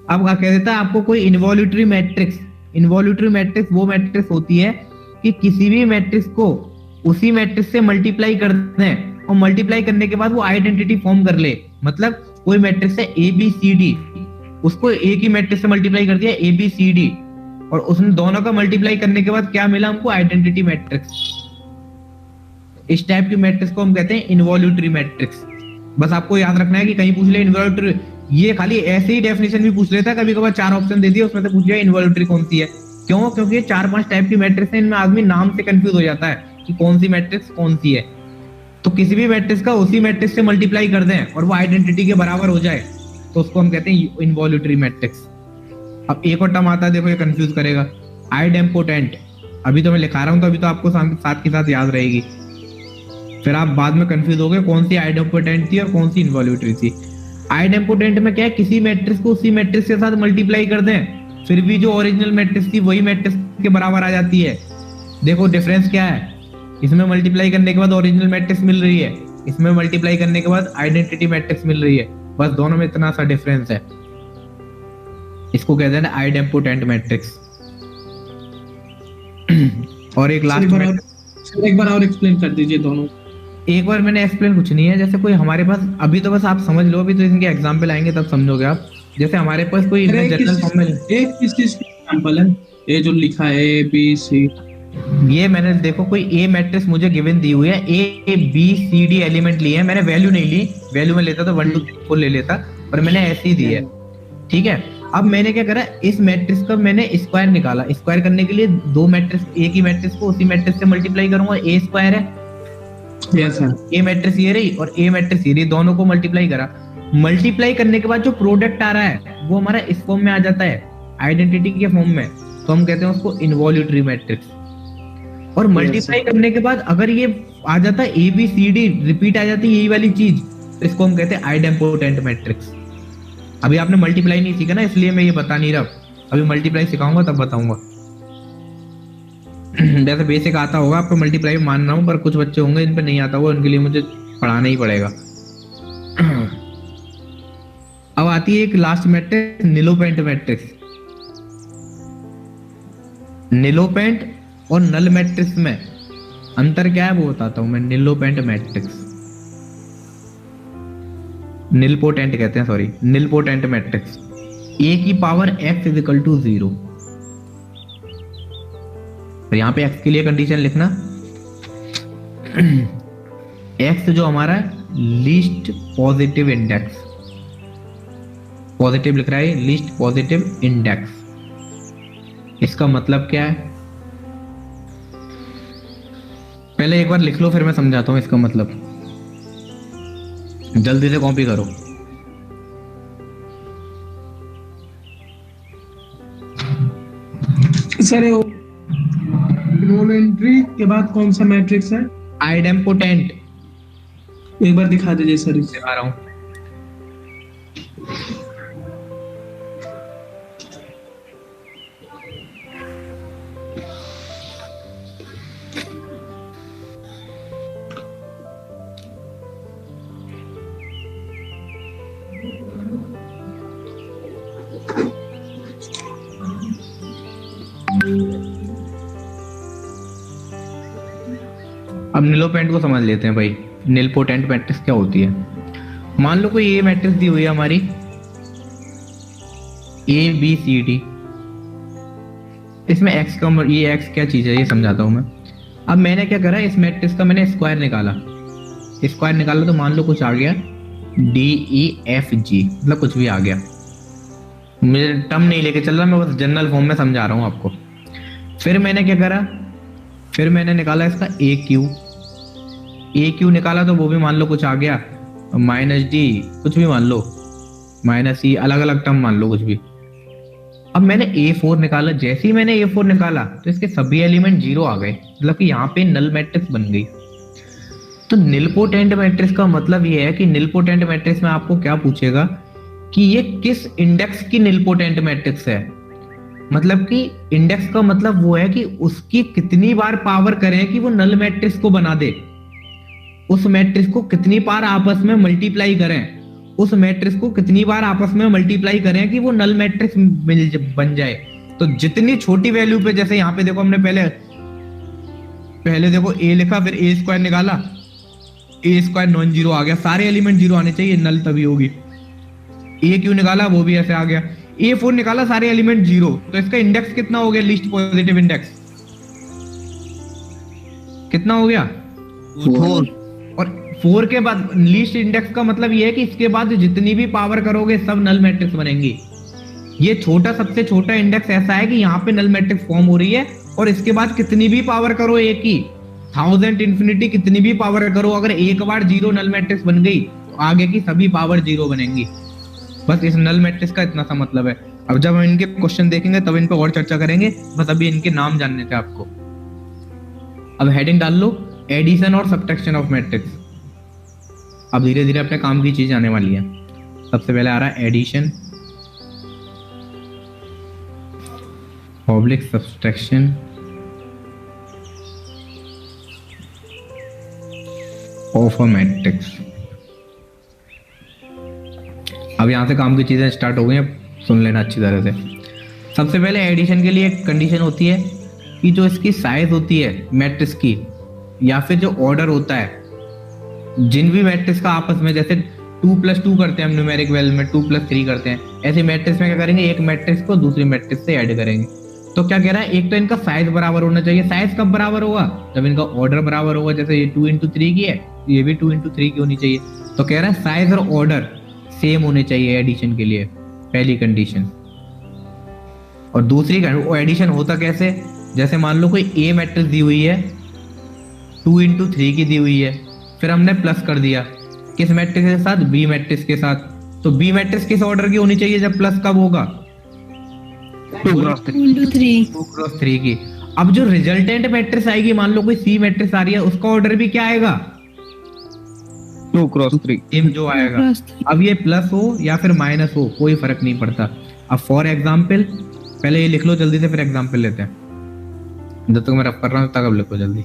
अब क्या कह देता है आपको कोई इन्वॉल्यूटरी मैट्रिक्स। इन्वॉल्यूटरी मैट्रिक्स वो मैट्रिक्स होती है कि किसी भी मैट्रिक्स को उसी मैट्रिक्स से मल्टीप्लाई कर दें और मल्टीप्लाई करने के बाद वो आइडेंटिटी फॉर्म कर ले। मतलब कोई मैट्रिक्स है ए बी सी डी, उसको एक ही मैट्रिक्स से मल्टीप्लाई कर दिया ए बी सी डी, और उसने दोनों का मल्टीप्लाई करने के बाद क्या मिला हमको, आइडेंटिटी मैट्रिक्स। इस टाइप की मैट्रिक्स को हम कहते हैं इन्वॉल्यूटरी मैट्रिक्स। बस आपको याद रखना है कि कहीं पूछ ले इन्वॉल्यूटरी, ये खाली ऐसे ही डेफिनेशन भी पूछ लेता है कभी कभार, 4 ऑप्शन दे दिया उसमें से पूछ लिया इन्वॉल्यूटरी कौन सी है। क्यों? क्योंकि ये 4-5 टाइप की मैट्रिक्स है, इनमें आदमी नाम से कंफ्यूज हो जाता है कि कौन सी मैट्रिक्स कौन सी है। तो किसी भी मैट्रिक्स का उसी मैट्रिक्स से मल्टीप्लाई कर दें और वो आइडेंटिटी के बराबर हो जाए तो उसको हम कहते हैं इन्वॉल्यूटरी मैट्रिक्स। अब एक और टर्म आता है, देखो ये कंफ्यूज करेगा, आइडेम्पोटेंट। अभी तो मैं लिखा रहा हूँ तो अभी तो आपको साथ के साथ याद रहेगी, फिर आप बाद में कंफ्यूज हो गए कौन सी आइडेम्पोटेंट थी और कौन सी इन्वॉल्यूटरी थी। आइडेम्पोटेंट में क्या है, किसी मैट्रिक्स को उसी मैट्रिक्स के साथ मल्टीप्लाई कर दें फिर भी जो ओरिजिनल मैट्रिक्स थी वही मैट्रिक्स के बराबर आ जाती है। देखो डिफरेंस क्या है, इसमें मल्टीप्लाई करने के बाद ओरिजिनल मैट्रिक्स मिल रही है, इसमें मल्टीप्लाई करने के बाद आइडेंटिटी मैट्रिक्स मिल रही है, बस दोनों में इतना सा डिफरेंस है। इसको कहते हैं आइडेम्पोटेंट मैट्रिक्स। और एक लास्ट एक बार और एक्सप्लेन कर दीजिए दोनों। एक बार मैंने एक्सप्लेन कुछ नहीं है, जैसे कोई हमारे पास अभी तो बस आप समझ लो, अभी तो इनके एग्जाम्पल आएंगे तब समझोगे आप। जैसे हमारे पास कोई जनरल फॉर्म में एक किस चीज का एग्जांपल है, ये जो लिखा है ए बी सी, ये मैंने देखो कोई ए मैट्रिक्स मुझे गिवन दी हुई है, A B C D element लिए हैं, मैंने वैल्यू नहीं ली, वैल्यू में लेता तो 1 2 3 4 ले लेता, पर मैंने ऐसे ही दी है। ठीक है, अब मैंने क्या करा, इस मैट्रिक्स का मैंने स्क्वायर निकाला। स्क्वायर करने के लिए दो मैट्रिक्स, एक ही मैट्रिक्स को उसी मैट्रिक्स से मल्टीप्लाई करूंगा, ए स्क्वायर है, यस सर, ए मैट्रिक्स ये रही और ए मैट्रिक्स ये रही, दोनों को मल्टीप्लाई करा। मल्टीप्लाई करने के बाद जो प्रोडक्ट आ रहा है वो हमारा इस फॉर्म में आ जाता है, आइडेंटिटी के फॉर्म में, तो हम कहते हैं उसको इन्वॉल्यूटरी मैट्रिक्स। और मल्टीप्लाई करने के बाद अगर ये आ जाता है A B C D, repeat आ जाती है यही वाली चीज, तो इसको हम कहते हैं आइडेम्पोटेंट मैट्रिक्स। अभी आपने मल्टीप्लाई नहीं सीखा ना, इसलिए मैं ये बता नहीं रहा, अभी मल्टीप्लाई सिखाऊंगा तब बताऊंगा। जैसे बेसिक आता होगा आपको, मल्टीप्लाई मान रहा हूँ, पर कुछ बच्चे होंगे इन पे नहीं आता होगा, उनके लिए मुझे पढ़ाना ही पड़ेगा। अब आती है एक लास्ट मैट्रिक्स, नीलोपेंट मैट्रिक्स। नीलोपेंट और नल मैट्रिक्स में अंतर क्या है वो बताता हूं मैं। नीलोपेंट मैट्रिक्स, नीलपोटेंट कहते हैं, सॉरी, नीलपोटेंट मैट्रिक्स, ए की power x is equal to 0। तो यहां पे x के लिए कंडीशन लिखना, x जो हमारा लीस्ट पॉजिटिव इंडेक्स, पॉजिटिव लिख रहा है, लीस्ट पॉजिटिव इंडेक्स। इसका मतलब क्या है, पहले एक बार लिख लो फिर मैं समझाता हूं इसका मतलब, जल्दी से कॉपी करो। सर इन्वॉल्यूटरी के बाद कौन सा मैट्रिक्स है? आइडेम्पोटेंट। एक बार दिखा दीजिए सर, इसे दिखा रहा हूं। अब नीलोपेंट को समझ लेते हैं भाई, नीलपोटेंट मैट्रिक्स क्या होती है। मान लो कोई ये मैट्रिक्स दी हुई है हमारी, ए बी सी डी, इसमें एक्स का, ये एक्स क्या चीज है ये समझाता हूं मैं। अब मैंने क्या करा, इस मैट्रिक्स का मैंने स्क्वायर निकाला, स्क्वायर निकाला तो मान लो कुछ आ गया डी ई एफ जी, मतलब कुछ भी आ गया, मुझे टर्म नहीं लेके चल रहा, मैं बस जनरल फॉर्म में समझा रहा हूं आपको। फिर मैंने क्या करा, फिर मैंने निकाला इसका ए क्यू निकाला तो वो भी मान लो कुछ आ गया, माइनस डी, कुछ भी मान लो, माइनस ई, अलग अलग टर्म मान लो कुछ भी। अब मैंने A4 निकाला, जैसे ही मैंने A4 निकाला तो इसके सभी एलिमेंट 0 आ गए, मतलब कि यहाँ पे नल मैट्रिक्स बन गई। तो निलपोटेंट मैट्रिक्स का मतलब ये है कि निलपोटेंट मैट्रिक्स में आपको क्या पूछेगा कि ये किस इंडेक्स की निलपोटेंट मैट्रिक्स है। मतलब कि इंडेक्स का मतलब वो है कि उसकी कितनी बार पावर करें कि वो नल मैट्रिक्स को बना दे, उस मैट्रिक्स को कितनी बार आपस में मल्टीप्लाई करें, उस मैट्रिक्स को कितनी बार आपस में मल्टीप्लाई करें कि वो नल मैट्रिक्स बन जाए। तो जितनी छोटी वैल्यू पे, जैसे यहाँ पे देखो हमने पहले देखो a लिखा, फिर a स्क्वायर निकाला, a स्क्वायर नॉन जीरो आ गया, सारे एलिमेंट जीरो आने चाहिए, नल तभी होगी। a क्यों निकाला, वो भी ऐसे आ गया। a4 निकाला, सारे एलिमेंट जीरो, तो इसका इंडेक्स कितना हो गया, लीस्ट पॉजिटिव इंडेक्स कितना हो गया, 4। और 4 के बाद लीस्ट इंडेक्स का मतलब ये है कि इसके बाद जितनी भी पावर करोगे सब नल मैट्रिक्स बनेंगी। ये छोटा, सबसे छोटा इंडेक्स ऐसा है कि यहाँ पे नल मैट्रिक्स फॉर्म हो रही है, और इसके बाद कितनी भी पावर करो एक ही 1000 इंफिनिटी कितनी भी पावर करो, अगर एक बार जीरो नल मैट्रिक्स बन गई तो आगे की सभी पावर जीरो बनेंगी। बस इस नल मैट्रिक्स का इतना सा मतलब है। अब जब हम इनके क्वेश्चन देखेंगे तब इन पर और चर्चा करेंगे, बस अभी इनके नाम जानने थे आपको। अब हेडिंग डाल लो, एडिशन और सब्ट्रैक्शन ऑफ मैट्रिक्स। अब धीरे धीरे अपने काम की चीज आने वाली है। सबसे पहले आ रहा है एडिशन, पब्लिक सब्ट्रैक्शन, ऑफ अ मैट्रिक्स। अब यहां से काम की चीजें स्टार्ट हो गई हैं, सुन लेना अच्छी तरह से। सबसे पहले एडिशन के लिए एक कंडीशन होती है कि जो इसकी साइज होती है मैट्रिक्स की, या फिर जो ऑर्डर होता है, जिन भी मैट्रिक्स का आपस में, जैसे 2+2 करते हैं हम न्यूमेरिक वैल्यू में, 2+3 करते हैं, ऐसे मैट्रिक्स में क्या करेंगे, एक मैट्रिक्स को दूसरी मैट्रिक्स से ऐड करेंगे। तो क्या कह रहा है, एक तो इनका साइज बराबर होना चाहिए। साइज कब बराबर होगा, जब इनका ऑर्डर बराबर होगा। जैसे ये 2×3 की है, ये भी 2×3 की होनी चाहिए। तो कह रहा है साइज और ऑर्डर सेम होने चाहिए एडिशन के लिए, पहली कंडीशन। और दूसरी एडिशन होता कैसे, जैसे मान लो कोई ए मैट्रिक्स दी हुई है, 2×3 की दी हुई है, फिर हमने प्लस कर दिया किस मैट्रिक्स के साथ, बी मैट्रिक्स के साथ। तो बी मैट्रिक्स किस ऑर्डर की होनी चाहिए जब प्लस कब होगा, 2×3 की। अब जो रिजल्टेंट मैट्रिक्स आएगी, मान लो कोई सी मैट्रिक्स आ रही है, उसका ऑर्डर भी क्या आएगा, 2×3 जो आएगा। अब ये प्लस हो या फिर माइनस हो, कोई फर्क नहीं पड़ता। अब फॉर एग्जाम्पल, पहले ये लिख लो जल्दी से, फिर एग्जाम्पल लेते हैं। जब तक मैं रफ कर रहा हूँ तब अब लिखो जल्दी।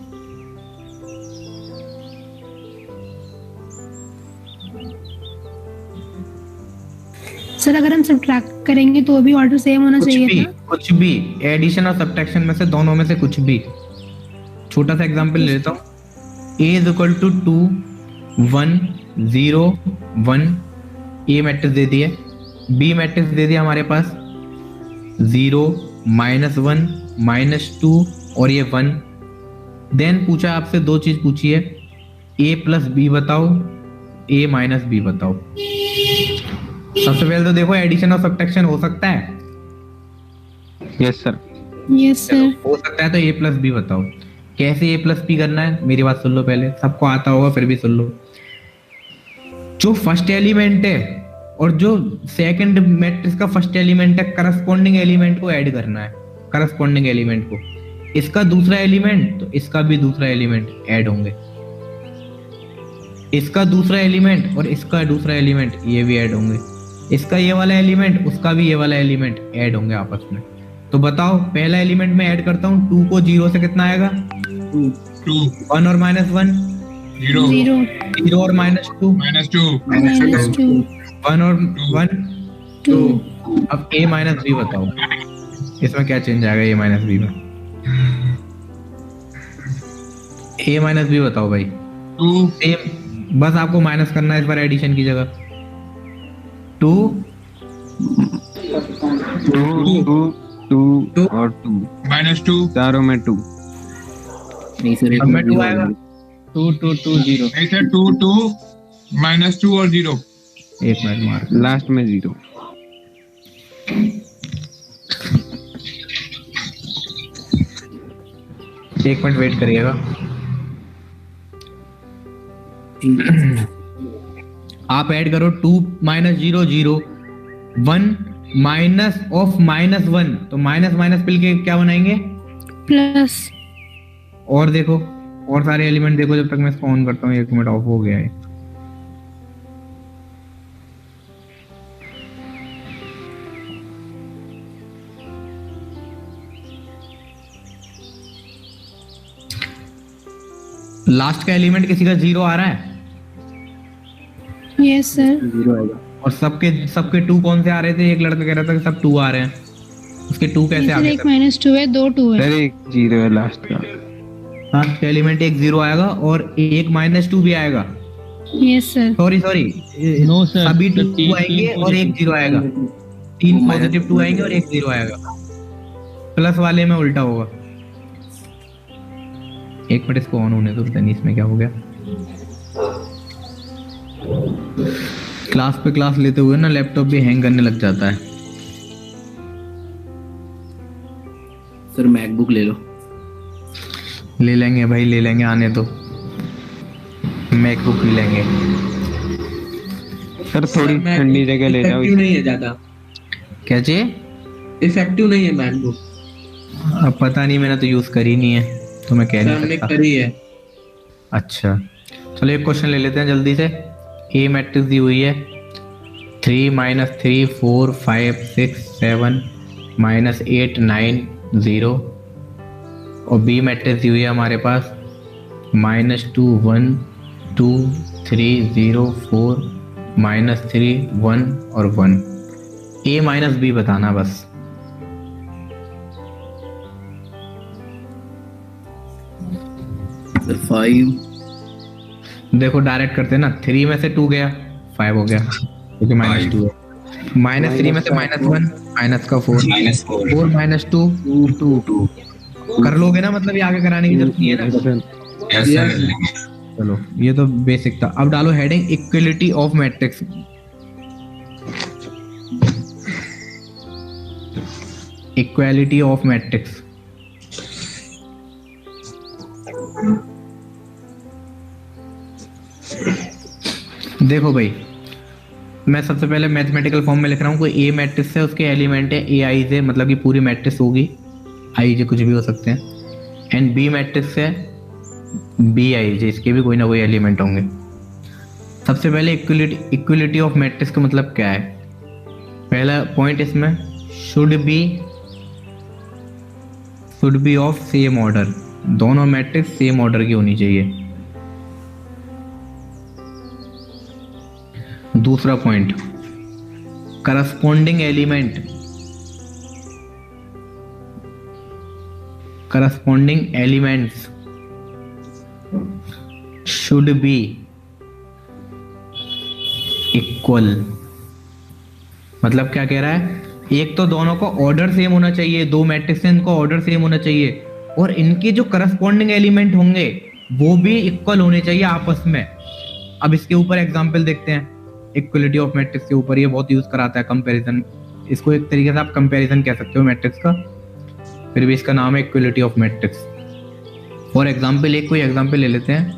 सर अगर हम सब्ट्रैक्ट करेंगे तो भी ऑर्डर सेम होना चाहिए था? कुछ भी एडिशन और सब्ट्रैक्शन में से, दोनों में से कुछ भी। छोटा सा एग्जांपल ले लेता हूँ, a = 2 1 0 1, ए मैट्रिक्स दे दिया, बी मैट्रिक्स दे दिया हमारे पास 0 -1 -2 और ये 1। देन पूछा आपसे दो चीज पूछी है, a + b बताओ, a - b बताओ। सबसे पहले तो देखो एडिशन और सब्ट्रैक्शन हो सकता है, यस सर, यस सर। हो सकता है, तो a + b बताओ। कैसे a + b करना है, मेरी बात सुन लो पहले, सबको आता होगा फिर भी सुन लो। जो फर्स्ट एलिमेंट है और जो सेकंड मैट्रिक्स का फर्स्ट एलिमेंट है, करस्पॉन्डिंग एलिमेंट को ऐड करना है, करस्पॉन्डिंग एलिमेंट को। इसका दूसरा एलिमेंट तो इसका भी दूसरा एलिमेंट ऐड होंगे, इसका दूसरा एलिमेंट और इसका दूसरा एलिमेंट ये भी ऐड होंगे, इसका ये वाला एलिमेंट उसका भी ये वाला एलिमेंट ऐड होंगे आपस में। तो बताओ, पहला एलिमेंट में ऐड करता हूँ, 2 को 0 से कितना आएगा, 2 1 और -1 0 0 और -2 -2 1 और 1 2। अब a - b बताओ, इसमें क्या चेंज आएगा a - b में, a - b बताओ भाई। 2 सेम, बस आपको माइनस करना है इस बार एडिशन की जगह। 2 और 2 -2 चारों में 2 अब में 2 आएगा, 2 2 2 0। नहीं सर, 2 2 -2 और 0। एक मिनट मार, लास्ट में 0। एक मिनट वेट करिएगा। आप ऐड करो 2 -0 0 1 -(-1), तो माइनस माइनस मिल के क्या बनाएंगे, प्लस। और देखो और सारे एलिमेंट देखो, जब तक मैं इसको ऑन करता हूँ। 1 मिनट ऑफ हो गया है। लास्ट का एलिमेंट किसी का 0 आ रहा है, यस सर। 0 आएगा। और सबके सबके 2 कौन से आ रहे थे? एक लड़का कह रहा था कि सब 2 आ रहे हैं, उसके 2 कैसे आ सर गए? एक -2 है, 2 2 है। सर एक 0 है लास्ट का। हाँ, एलिमेंट एक 0 आएगा और एक -2 भी आएगा। Yes sir. Sorry no sir, सभी सर, 2 आएंगे और एक 0 आएगा। 3 पॉजिटिव 2 आएंगे और एक 0 आएगा। प्लस वाले में उल्टा होगा। एक मिनट इसको ऑन होने दो, पता नहीं इसमें क्या हो गया। क्लास पे क्लास लेते हुए ना लैपटॉप भी हैंग करने लग जाता है। सर मैकबुक ले लो। ले लेंगे भाई, ले लेंगे, आने दो, मैकबुक भी लेंगे। सर थोड़ी ठंडी जगह ले जाओ। इफेक्टिव नहीं है ज्यादा, क्या चाहिए? इफेक्टिव नहीं है मैकबुक। अब पता नहीं, मैंने तो यूज करी नहीं है तो मैं कह सर नहीं हमने सकता। करी है। अच्छा चलो एक क्वेश्चन ले लेते हैं जल्दी से। ए मैट्रिक्स दी हुई है 3 -3 4 5 6 7 -8 9 0 और बी मैट्रिक्स दी हुई है हमारे पास -2 1 2 3 0 4 -3 1 और 1। ए माइनस बी बताना बस। सर 5 देखो डायरेक्ट करते हैं ना, 3 में से 2 गया 5 हो गया क्योंकि -2 है। -3 में से -1 माइनस का 4 4 -2 2 कर लोगे ना, मतलब ये आगे कराने की जरूरत नहीं है ना। चलो ये तो बेसिक था। अब डालो heading equality of matrix. Equality of matrix. देखो भाई, मैं सबसे पहले मैथमेटिकल फॉर्म में लिख रहा हूँ। कोई ए मैट्रिक्स है, उसके एलिमेंट है ए आई जे, मतलब कि पूरी मैट्रिक्स होगी, आई जे कुछ भी हो सकते हैं। एंड बी मैट्रिक्स है बी आई जे, इसके भी कोई ना कोई एलिमेंट होंगे। सबसे पहले इक्वलिटी ऑफ मैट्रिक्स का मतलब क्या है? पहला पॉइंट इसमें should be of same order. दोनों मैट्रिक्स सेम ऑर्डर की होनी चाहिए। दूसरा point, corresponding elements should be equal. मतलब क्या कह रहा है? एक तो दोनों को ऑर्डर सेम होना चाहिए, दो मैट्रिक्स हैं इनका ऑर्डर सेम होना चाहिए, और इनके जो करस्पॉन्डिंग एलिमेंट होंगे वो भी इक्वल होने चाहिए आपस में। अब इसके ऊपर एग्जांपल देखते हैं। इक्वलिटी ऑफ मैट्रिक्स के ऊपर ये बहुत यूज कराता है कंपैरिजन। इसको एक तरीके से आप कंपैरिजन कह सकते हो मैट्रिक्स का, फिर भी इसका नाम है equality of matrix. For example एक कोई एग्जांपल ले लेते हैं,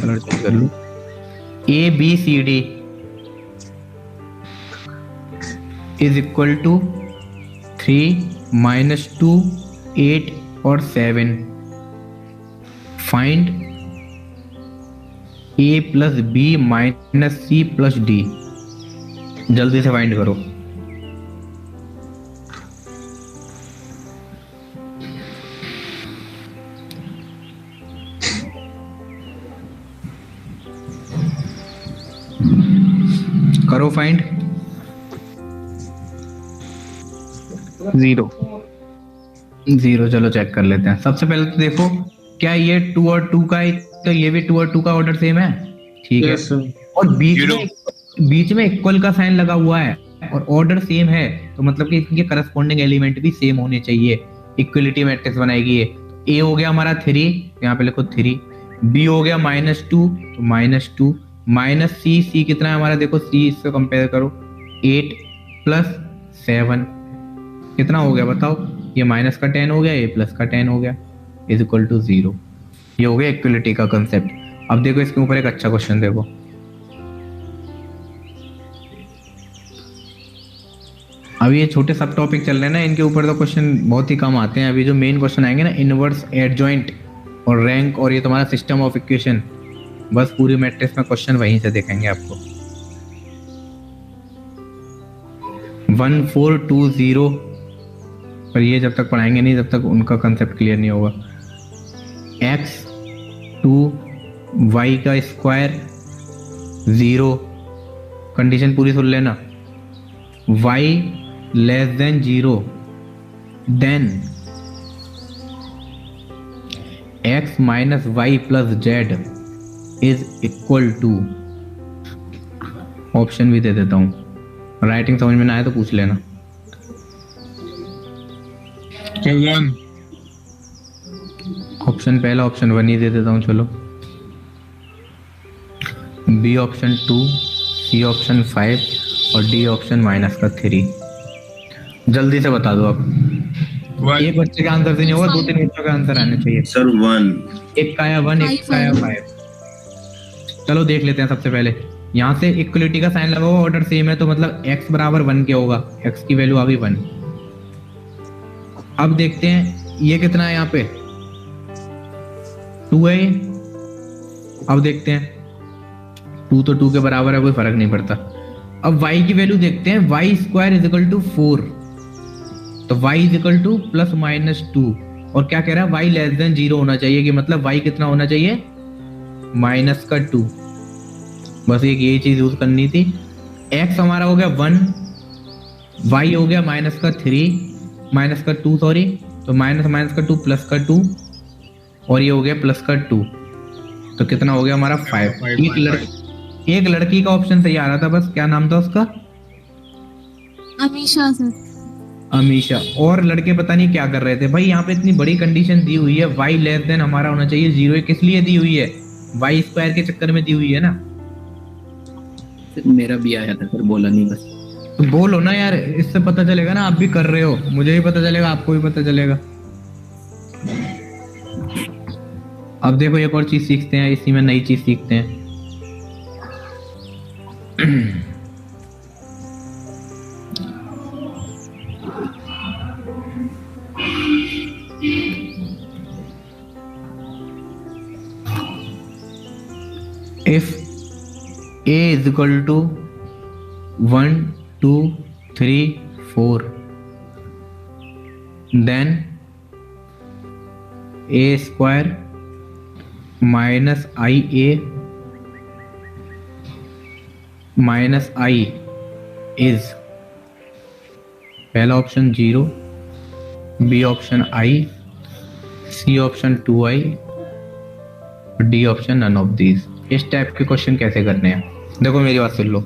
कलर चेंज कर लूं। A B C D is equal to 3 -2 8 और 7। Find a plus B minus C plus D. जल्दी से फाइंड करो। करो फाइंड। 0। चलो चेक कर लेते हैं। सबसे पहले तो देखो, क्या ये 2 और 2 का है, तो ये भी 2 और 2 का ऑर्डर सेम है, ठीक है। और बीच में इक्वल का साइन लगा हुआ है और ऑर्डर सेम है, तो मतलब कि इनके करस्पॉन्डिंग एलिमेंट भी सेम होने चाहिए। इक्वलिटी मैट्रिक्स बनाएगी ये। ए हो गया हमारा 3, यहाँ पे लिखो 3। बी हो गया -2 तो -2 माइनस सी कितना है हमारा? देखो सी इससे कंपेयर करो, 8 प्लस 7 कितना हो गया बताओ? ये माइनस का 10 हो गया, ये प्लस का 10 हो गया, इज इक्वल टू 0। ये हो गया इक्वलिटी का कंसेप्ट। अब देखो इसके ऊपर एक अच्छा क्वेश्चन देखो। अभी ये छोटे सब टॉपिक चल रहे हैं ना, इनके ऊपर तो क्वेश्चन बहुत ही कम आते हैं। अभी जो मेन क्वेश्चन आएंगे ना, इनवर्स, एडजॉइंट और रैंक और ये तुम्हारा सिस्टम ऑफ इक्वेशन, बस पूरी मैट्रिक्स में क्वेश्चन वहीं से देखेंगे आपको। 1 4 2 0 पर ये जब तक पढ़ाएंगे नहीं, जब तक उनका कंसेप्ट क्लियर नहीं होगा। x 2 y का स्क्वायर 0, कंडीशन पूरी सुन लेना, y less than 0, then x minus Y plus Z is equal to, option भी दे देता हूँ, राइटिंग समझ में ना आए तो पूछ लेना। ऑप्शन पहला ऑप्शन 1 ही दे देता हूँ, चलो, बी ऑप्शन 2, सी ऑप्शन 5 और डी ऑप्शन -3। जल्दी से बता दो आप, एक बच्चे का आंसर से नहीं होगा, 2-3 बच्चों का आंसर आने चाहिए। सर 1, एक का आया 1, एक का आया 5। चलो देख लेते हैं। सबसे पहले यहाँ से इक्वलिटी का साइन लगा हुआ, ऑर्डर सेम है, तो मतलब x बराबर 1 के होगा, x की वैल्यू आ गई 1। अब देखते हैं ये कितना है, यहाँ पे 2 है। अब देखते हैं 2 तो 2 के बराबर है, कोई फर्क नहीं पड़ता। अब y की वैल्यू देखते हैं, y² इज इक्वल टू 4, तो y इज इक्वल टू +-2, और क्या कह रहा है, y लेस देन 0 होना चाहिए, कि मतलब y कितना होना चाहिए, -2। बस एक ये चीज यूज करनी थी। x हमारा हो गया 1, y हो गया -2 सॉरी, तो -2 +2, और ये हो गया +2, तो कितना हो गया हमारा 5। एक लड़की का ऑप्शन सही आ रहा था, बस क्या नाम था उसका, अमीशा सर। अमीशा। और लड़के पता नहीं क्या कर रहे थे भाई। यहाँ पे इतनी बड़ी कंडीशन दी हुई है, y लेस देन हमारा होना चाहिए 0, किस लिए दी हुई है, y² के चक्कर में दी हुई है ना। मेरा भी आया था सर, बोला नहीं बस। तो बोलो ना यार, इससे पता चलेगा ना आप भी कर रहे हो, मुझे भी पता चलेगा, आपको भी पता चलेगा। अब देखो एक और चीज सीखते हैं, इसी में नई चीज सीखते हैं। If A is equal to 1, 2, 3, 4, then A² minus IA minus I is, पहला option 0, B option I, C option 2I, D option none of these. इस टाइप के क्वेश्चन कैसे करने हैं, देखो मेरी बात सुन लो।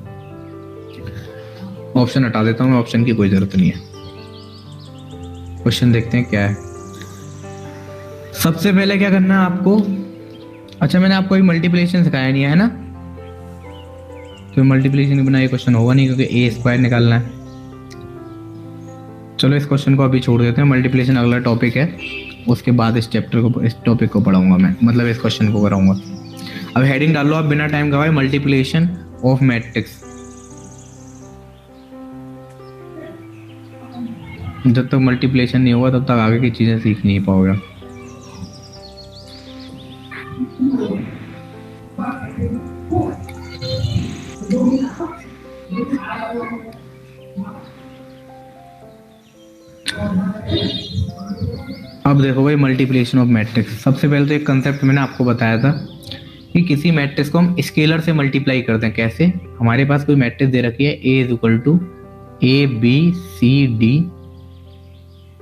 ऑप्शन हटा देता हूँ मैं, ऑप्शन की कोई जरूरत नहीं है। क्वेश्चन देखते हैं क्या है। सबसे पहले क्या करना है आपको, अच्छा मैंने आपको एक मल्टीप्लिकेशन सिखाया नहीं है ना, तो मल्टीप्लिकेशन के बिना ये क्वेश्चन होगा नहीं, क्योंकि A² निकालना है। चलो इस क्वेश्चन को अभी छोड़ देते हैं, मल्टीप्लिकेशन अगला टॉपिक है, उसके बाद इस चैप्टर को, इस टॉपिक को पढ़ाऊंगा मैं, मतलब इस क्वेश्चन को कराऊंगा। अब हेडिंग डाल लो आप बिना टाइम गवाए, मल्टीप्लिकेशन ऑफ मैट्रिक्स। जब तक मल्टीप्लिकेशन नहीं होगा तब तक आगे की चीजें सीख नहीं पाओगे। अब देखो भाई मल्टीप्लिकेशन ऑफ मैट्रिक्स। सबसे पहले तो एक कंसेप्ट मैंने आपको बताया था कि किसी मैट्रिक्स को हम स्केलर से मल्टीप्लाई करते हैं। कैसे, हमारे पास कोई मैट्रिक्स दे रखी है A is equal to ABCD।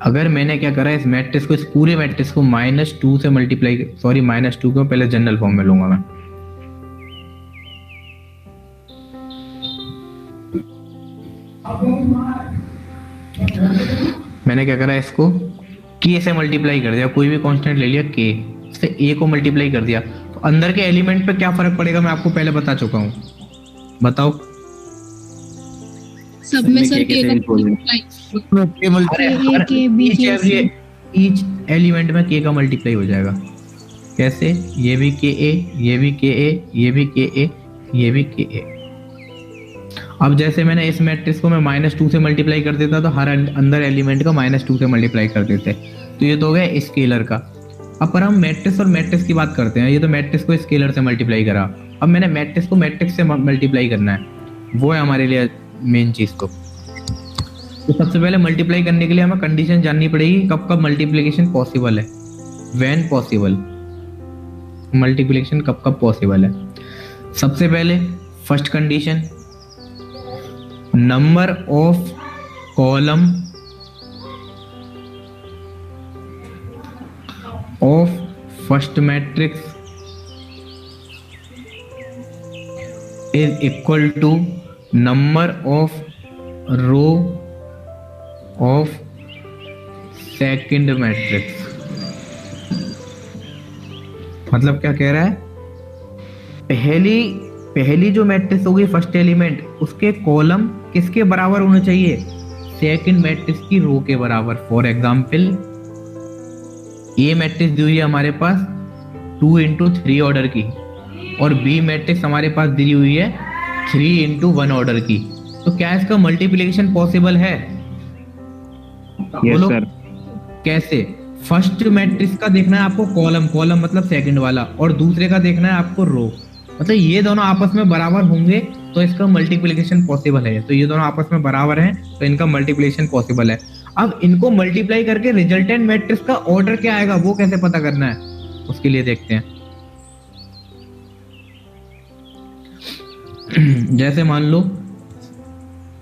अगर मैंने क्या करा, इस मैट्रिक्स को, इस पूरे मैट्रिक्स को -2 से मल्टीप्लाई, सॉरी -2 को पहले जनरल फॉर्म में लूंगा मैं। मैंने क्या करा, इसको K से मल्टीप्लाई कर दिया, कोई भी कांस्टेंट ले लिया K से, A को मल्टीप्लाई कर दिया, तो अंदर के एलिमेंट पे क्या फर्क पड़ेगा मैं आपको पहले बता चुका हूँ, बताओ। सब में सर K का मल्टीप्लाई, ईच एलिमेंट में K का मल्टीप्लाई हो जाएगा। कैसे, ये भी KA, ये भी KA, ये भी KA, ये भी KA। अब जैसे मैंने इस मैट्रिक्स को मैं -2 से मल्टीप्लाई कर देता, तो हर अंदर एलिमेंट का -2 से मल्टीप्लाई कर देते, तो ये तो हो गया स्केलर का। अब पर हम मैट्रिक्स और मैट्रिक्स की बात करते हैं, ये तो मैट्रिक्स को स्केलर से मल्टीप्लाई करा, अब मैंने मैट्रिक्स को मैट्रिक्स से मल्टीप्लाई करना है, वो है हमारे लिए मेन चीज। तो सबसे पहले मल्टीप्लाई करने के लिए हमें कंडीशन जाननी पड़ेगी, कब कब मल्टीप्लिकेशन पॉसिबल है, व्हेन पॉसिबल, मल्टीप्लिकेशन कब कब पॉसिबल है। सबसे पहले first condition, number of column of first matrix is equal to number of row of second matrix. मतलब क्या कह रहा है, पहली जो मैट्रिक्स होगी फर्स्ट एलिमेंट, उसके कॉलम किसके बराबर होने चाहिए, सेकंड मैट्रिक्स की रो के बराबर। फॉर एग्जाम्पल ए मैट्रिक्स दी हुई है हमारे पास 2 into 3 ऑर्डर की, और बी मैट्रिक्स हमारे पास दी हुई है 3 into 1 ऑर्डर की। तो क्या इसका मल्टीप्लिकेशन पॉसिबल है? Yes sir. कैसे? फर्स्ट मैट्रिक्स का देखना है आपको कॉलम, कॉलम मतलब सेकंड वाला, और दूसरे का देखना है आपको रो, मतलब ये दोनों आपस में बराबर होंगे तो इसका मल्टीप्लिकेशन पॉसिबल है। तो ये दोनों आपस में बराबर हैं तो इनका मल्टीप्लिकेशन पॉसिबल है। अब इनको मल्टीप्लाई करके रिजल्टेंट मैट्रिक्स का ऑर्डर क्या आएगा वो कैसे पता करना है, उसके लिए देखते हैं। जैसे मान लो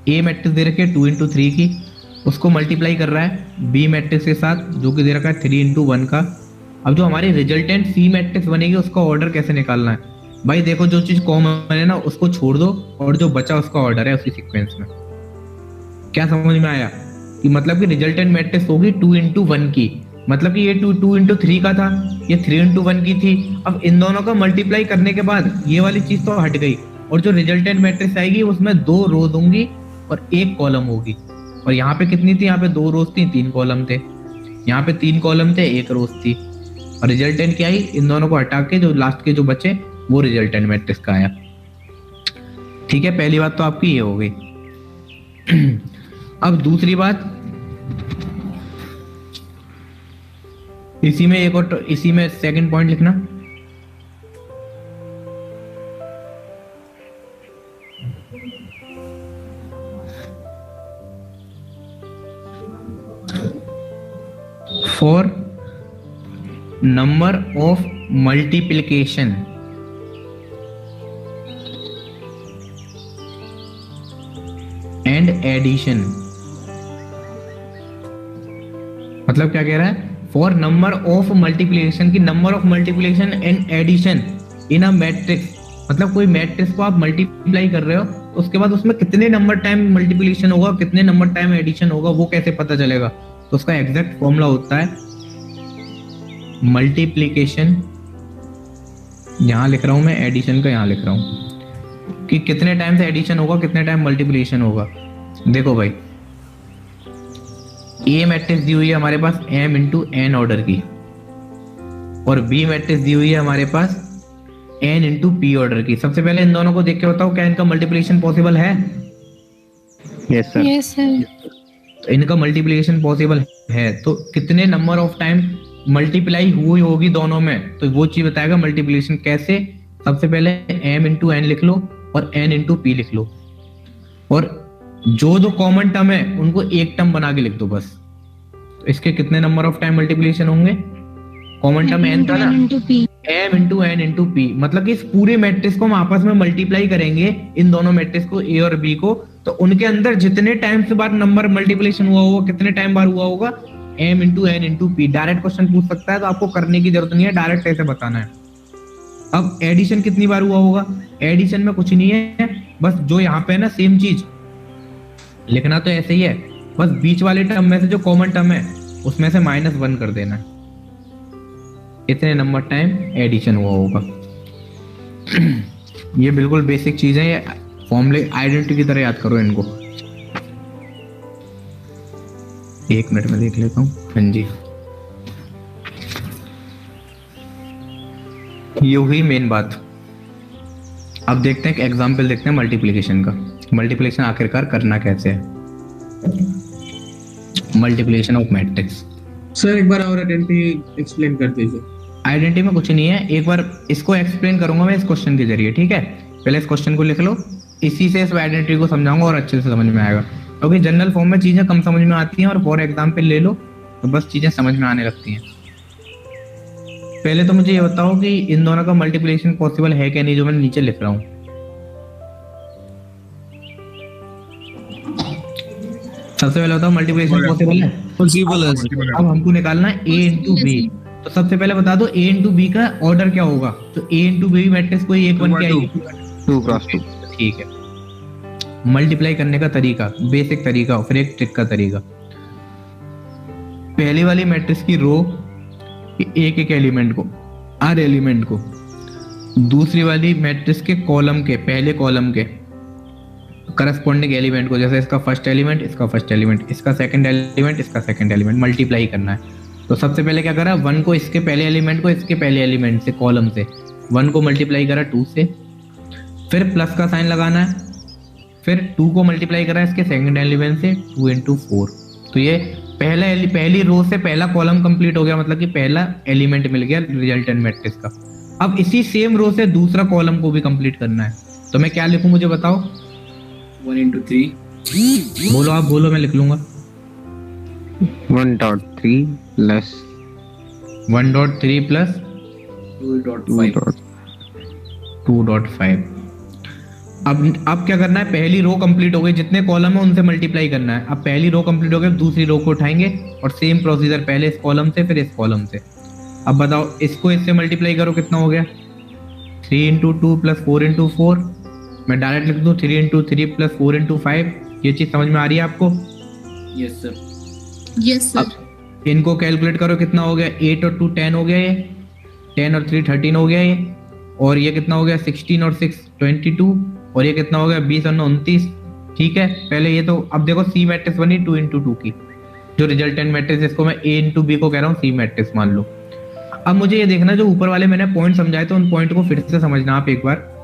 ए मैट्रिक्स दे रखी है 2 into 3 की, उसको मल्टीप्लाई कर रहा है बी मैट्रिक्स के साथ जो कि दे रखा है 3 into 1 का। अब जो हमारी रिजल्टेंट सी मैट्रिक्स बनेगी उसका ऑर्डर कैसे निकालना है? भाई देखो, जो चीज कॉमन है ना उसको छोड़ दो और जो बचा उसका ऑर्डर है उसी सीक्वेंस में। क्या समझ में आया? कि मतलब कि रिजल्टेंट मैट्रिक्स होगी 2 into 1 की, मतलब कि ये 2 into 3 का था, ये 3 into 1 की थी। अब इन दोनों का मल्टीप्लाई करने के बाद ये वाली चीज तो हट गई, और जो रिजल्टेंट मैट्रिक्स आएगी उसमें 2 रोज होंगी और 1 कॉलम होगी। और यहाँ पे कितनी थी? यहाँ पे 2 रोज थी, 3 कॉलम थे। यहाँ पे 3 कॉलम थे, 1 रोज थी। और रिजल्टेंट क्या आई? इन दोनों को हटा के जो लास्ट के जो बचे वो रिजल्टेंट मैट्रिक्स का आया। ठीक है, पहली बात तो आपकी ये हो गई। अब दूसरी बात, इसी में एक और, इसी में सेकंड पॉइंट लिखना। For number of multiplication and addition, मतलब क्या कह रहा है? फॉर नंबर ऑफ मल्टीप्लिकेशन की number of multiplication and addition in a matrix, मतलब कोई मैट्रिक्स को आप मल्टीप्लाई कर रहे हो तो उसके बाद उसमें कितने नंबर टाइम मल्टीप्लिकेशन होगा, कितने नंबर टाइम एडिशन होगा, वो कैसे पता चलेगा? तो उसका एग्जैक्ट फॉर्मूला होता है मल्टीप्लिकेशन, यहां लिख रहा हूं मैं, एडिशन का यहां लिख रहा हूं कि कितने टाइम से एडिशन होगा, कितने टाइम मल्टीप्लिकेशन होगा। देखो भाई, ए मैट्रिक्स दी हुई है हमारे पास m into n ऑर्डर की, और बी मैट्रिक्स दी हुई है हमारे पास n into p ऑर्डर की। सबसे पहले इन दोनों को देख के बताओ क्या इनका मल्टीप्लिकेशन पॉसिबल है? Yes sir. Yes sir. तो इनका मल्टीप्लिकेशन पॉसिबल है, तो कितने नंबर ऑफ टाइम मल्टीप्लाई हुई होगी दोनों में, तो वो चीज बताएगा मल्टीप्लिकेशन कैसे। सबसे पहले m into n लिख लो और n into p लिख लो, और जो कॉमन टर्म है उनको एक टर्म बना के लिख दो बस। तो इसके कितने नंबर ऑफ टाइम मल्टीप्लिकेशन होंगे? कॉमन टर्म n था ना, m into n into p, मतलब कि इस पूरे मैट्रिक्स को हम आपस में मल्टीप्लाई करेंगे, इन दोनों मैट्रिक्स को a और b को, तो उनके अंदर जितने टाइम से बार नंबर मल्टीप्लिकेशन हुआ होगा, कितने टाइम बार हुआ होगा, m into n into p। Direct question पूछ सकता है तो आपको करने की जरूरत नहीं है, डायरेक्ट ऐसे बताना है। अब एडिशन कितनी बार हुआ होगा? एडिशन में कुछ नहीं है, बस जो यहाँ पे है ना सेम चीज लिखना तो ऐसे ही है, बस बीच वाले टर्म में से जो कॉमन टर्म है उसमें से -1 कर देना है, इतने नंबर टाइम एडिशन हुआ होगा। ये बिल्कुल बेसिक चीज है, ये फॉर्मूले आइडेंटिटी की तरह याद करो इनको। 1 मिनट में देख लेता हूँ। हाँ जी, ये हुई मेन बात। अब देखते हैं कि एग्जाम्पल देखते हैं मल्टीप्लिकेशन का। मल्टीप्लिकेशन आखिरकार करना कैसे है, मल्टीप्लिकेशन ऑफ मैट्रिक्स। सर एक बार और आइडेंटिटी एक्सप्लेन कर दीजिए। आइडेंटिटी में कुछ नहीं है, एक बार इसको एक्सप्लेन करूंगा मैं इस क्वेश्चन के जरिए, ठीक है? पहले इस क्वेश्चन को लिख लो, इसी से इस आइडेंटिटी को समझाऊंगा और अच्छे से समझ में आएगा, क्योंकि जनरल फॉर्म में चीजें कम समझ में आती हैं और फॉर एग्जाम्पल ले लो तो बस चीजें समझ में आने लगती हैं। पहले तो मुझे ये बताओ कि इन दोनों का मल्टीप्लिकेशन पॉसिबल है क्या नहीं, जो मैं नीचे लिख रहा हूँ। सबसे पहले बताओ मल्टीप्लिकेशन पॉसिबल है? पॉसिबल है। अब हमको निकालना है a इंटू बी। तो सबसे पहले बता दो a इंटू बी का ऑर्डर क्या होगा। तो a इंटू बी मैट्रिक्स कोई एक बन के आएगी 2 क्रॉस 2। ठीक है। मल्टीप्लाई करने का तरीका, बेसिक तरीका, फिर एक ट्रिक का तरीका। पहली वाली मैट्रिक्स की रो एक एक एलिमेंट को, हर एलिमेंट को, दूसरी वाली मैट्रिक्स के कॉलम के, पहले कॉलम के करस्पॉन्डिंग एलिमेंट को, जैसे इसका फर्स्ट एलिमेंट, इसका फर्स्ट एलिमेंट, इसका सेकंड एलिमेंट, इसका सेकंड एलिमेंट, मल्टीप्लाई करना है। तो सबसे पहले क्या करा, 1 को इसके पहले एलिमेंट को इसके पहले एलिमेंट से, कॉलम से 1 को मल्टीप्लाई करा 2 से, फिर प्लस का साइन लगाना है, फिर 2 को मल्टीप्लाई करा इसके सेकंड एलिमेंट से 2 इंटू 4। तो ये पहली रो से पहला कॉलम कंप्लीट हो गया, मतलब कि पहला एलिमेंट मिल गया रिजल्टेंट मैट्रिक्स का। अब इसी सेम रो से दूसरा कॉलम को भी कंप्लीट करना है। तो मैं क्या लिखूं, मुझे बताओ। 1 into 3 बोलो, आप बोलो, मैं लिख लूंगा। 1.3 प्लस 1.3 प्लस 2.5 2.5। अब क्या करना है, पहली रो कंप्लीट हो गई, जितने कॉलम है उनसे मल्टीप्लाई करना है। अब पहली रो कंप्लीट हो गई, दूसरी रो को उठाएंगे और सेम प्रोसीजर, पहले इस कॉलम से फिर इस कॉलम से। अब बताओ, इसको इससे मल्टीप्लाई करो, कितना हो गया 3 इंटू 2 प्लस 4 इंटू 4। मैं डायरेक्ट लिख दूं 3 इंटू 3 प्लस 4 इंटू 5। ये चीज समझ में आ रही है आपको? Yes sir. Yes sir. अब इनको कैलकुलेट करो, कितना हो गया, 8 और 2 10 हो गया, ये 10 और 3 13 हो गया ये, और ये कितना हो गया 16 और 6 22, और ये कितना हो गया 20 और 9 29। ठीक है, पहले ये तो, अब देखो सी मैट्रिक्स बनी 2 इंटू 2 की, जो रिजल्टेंट मैट्रिक्स, इसको मैं a इंटू बी को कह रहा हूँ सी मैट्रिक्स मान लो। अब मुझे ये देखना, जो ऊपर वाले मैंने पॉइंट समझाए तो उन पॉइंट को फिर से समझना आप एक बार,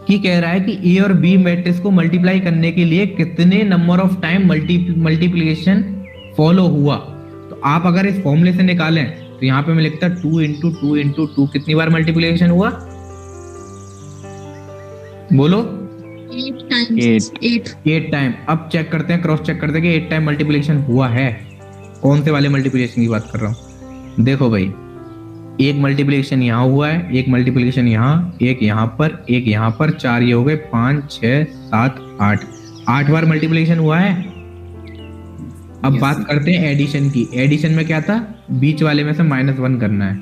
कि कह रहा है कि ए और बी मैट्रिक्स को मल्टीप्लाई करने के लिए कितने number of time multiplication follow हुआ। तो आप अगर इस फॉर्मूले से निकालें तो यहाँ पे मैं लिखता 2 इंटू 2 इंटू 2, कितनी बार मल्टीप्लिकेशन हुआ, बोलो। 8 times 8 टाइम। अब चेक करते हैं, क्रॉस चेक करते हैं कि 8 टाइम मल्टीप्लिकेशन हुआ है। कौन से वाले मल्टीप्लिकेशन की बात कर रहा हूँ, देखो भाई, एक मल्टीप्लिकेशन यहाँ हुआ है, एक मल्टीप्लिकेशन यहाँ, एक यहाँ पर, एक यहाँ पर, 4 ये हो गए, 5 6 7 8, 8 बार मल्टीप्लिकेशन हुआ है। अब बात करते हैं एडिशन की। एडिशन में क्या था, बीच वाले में से -1 करना है।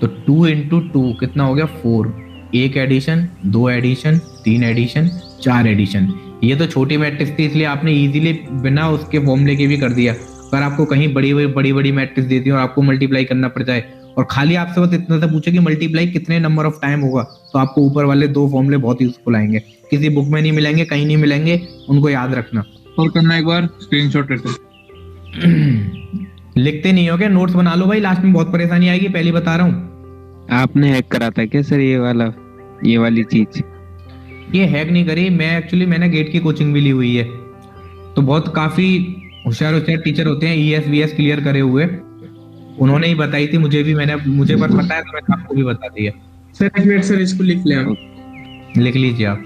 तो 2 इंटू 2 कितना हो गया 4, एक एडिशन, 2 एडिशन, 3 एडिशन, 4 एडिशन। ये तो छोटी मैट्रिक्स थी, इसलिए आपने इजीली बिना उसके फॉर्मूले के भी कर दिया। अगर आपको कहीं बड़ी मैट्रिक्स देती है और आपको मल्टीप्लाई करना पड़ जाए और खाली आपसे बस इतना सा पूछे कि मल्टीप्लाई कितने नंबर ऑफ टाइम होगा, तो आपको ऊपर वाले 2 फॉर्मूले बहुत यूजफुल आएंगे। किसी बुक में नहीं मिलेंगे, कहीं नहीं मिलेंगे, उनको याद रखना। और करना एक बार स्क्रीनशॉट लेते। लिखते नहीं हो क्या, नोट्स बना लो भाई, लास्ट में बहुत परेशानी आएगी, पहले बता रहा हूँ। आपने हैक करा था क्या सर ये वाली चीज? ये हैक नहीं करी मैंने गेट की कोचिंग भी ली हुई है। तो बहुत काफी होशियार टीचर होते हैं, ESVS क्लियर करे हुए, उन्होंने ही बताई थी मुझे पर पता है, तो मैंने आपको भी बता दिया। सर एक मिनट सर, इसको लिख ले आप। लिख लीजिए आप।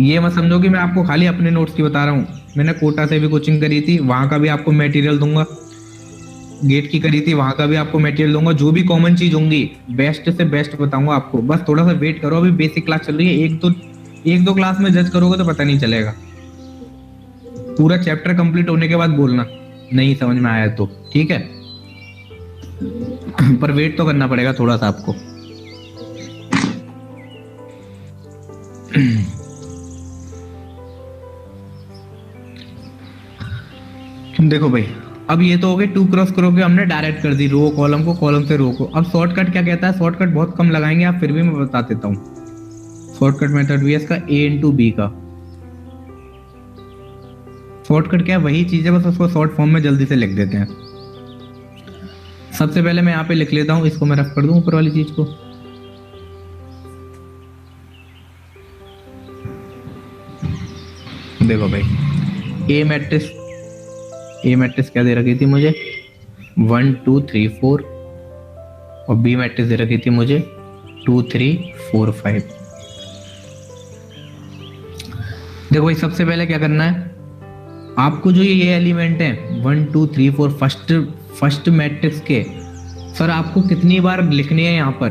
ये मत समझो कि मैं आपको खाली अपने नोट्स की बता रहा हूँ, मैंने कोटा से भी कोचिंग करी थी, वहां का भी आपको मटेरियल दूंगा। गेट की करी थी, वहां का भी आपको मटेरियल दूंगा। जो भी कॉमन चीज होंगी बेस्ट से बेस्ट बताऊंगा आपको, बस थोड़ा सा वेट करो। अभी बेसिक क्लास चल रही है, एक दो क्लास में जज करोगे तो पता नहीं चलेगा। पूरा चैप्टर कंप्लीट होने के बाद बोलना नहीं समझ में आया तो, ठीक है। पर वेट तो करना पड़ेगा थोड़ा सा आपको। देखो भाई, अब ये तो हो गए 2 क्रॉस करोगे, हमने डायरेक्ट कर दी रो कॉलम को, कॉलम से रो को। अब शॉर्टकट क्या कहता है, शॉर्टकट बहुत कम लगाएंगे आप, फिर भी मैं बता देता हूँ। शॉर्टकट मेथड भी है इसका, a इंटू बी का। शॉर्टकट क्या है, वही चीज है, बस उसको शॉर्ट फॉर्म में जल्दी से लिख देते हैं। सबसे पहले मैं यहाँ पे लिख लेता हूँ, इसको मैं रख कर दूं ऊपर वाली चीज को। देखो भाई, ए मैट्रिक्स क्या दे रखी थी मुझे 1 2 3 4, और बी मैट्रिक्स दे रखी थी मुझे 2 3 4 5। देखो भाई, सबसे पहले क्या करना है आपको, जो ये एलिमेंट है 1 2 3 4 फर्स्ट मैट्रिक्स के, सर आपको कितनी बार लिखने हैं यहाँ पर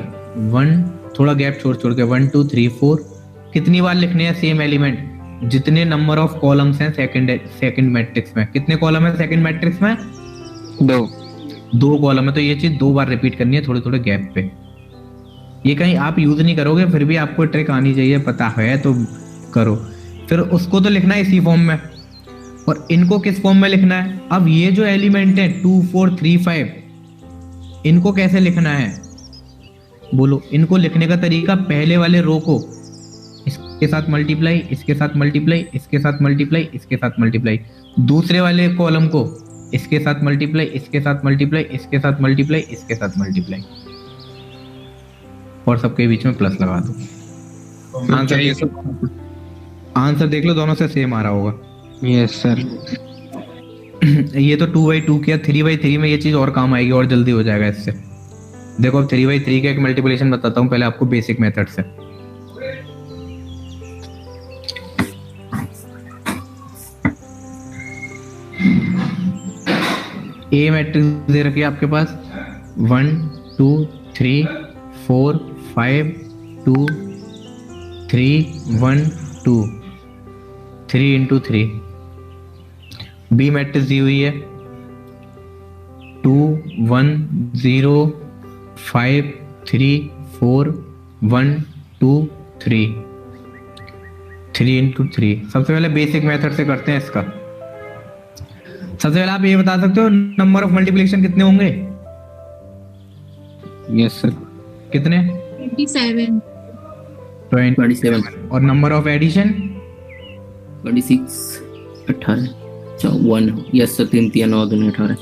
1, थोड़ा गैप छोड़ के 1 2 3 4, कितनी बार लिखने हैं सेम एलिमेंट जितने नंबर ऑफ कॉलम्स हैं सेकंड मैट्रिक्स में, कितने कॉलम है सेकंड मैट्रिक्स में? 2 कॉलम है, तो ये चीज 2 बार रिपीट करनी है थोड़े थोड़े गैप पे। ये कहीं आप यूज नहीं करोगे, फिर भी आपको ट्रिक आनी चाहिए, पता है तो करो। फिर उसको तो लिखना है इसी फॉर्म में, और इनको किस फॉर्म में लिखना है? अब ये जो एलिमेंट है 2 4 3 5, इनको कैसे लिखना है बोलो? इनको लिखने का तरीका, पहले वाले रो को इसके साथ मल्टीप्लाई, इसके साथ मल्टीप्लाई, इसके साथ मल्टीप्लाई, इसके साथ मल्टीप्लाई, दूसरे वाले कॉलम को इसके साथ मल्टीप्लाई, इसके साथ मल्टीप्लाई, इसके साथ मल्टीप्लाई, इसके साथ मल्टीप्लाई, और सबके बीच में प्लस लगा दो। आंसर देख लो, दोनों से सेम आ रहा होगा। Yes sir. ये तो 2/2 किया, 3/3 में ये चीज और काम आएगी और जल्दी हो जाएगा इससे। देखो अब 3/3 का एक मल्टीप्लिकेशन बताता हूँ पहले आपको बेसिक मेथड से। ए मैट्रिक्स दे रखी है आपके पास 1 2 3 4 5 2 3 1 2 3 into 3। बी मैट्रिक्स दी हुई है 2 1 0 5 3 4 1 2 3 3 into 3। सबसे पहले बेसिक मेथड से करते हैं इसका। सबसे पहले आप ये बता सकते हो नंबर ऑफ मल्टीप्लिकेशन कितने होंगे? Yes sir. कितने? 27। और number of addition? 26 18 1। Yes sir, 3 3 9 2 18।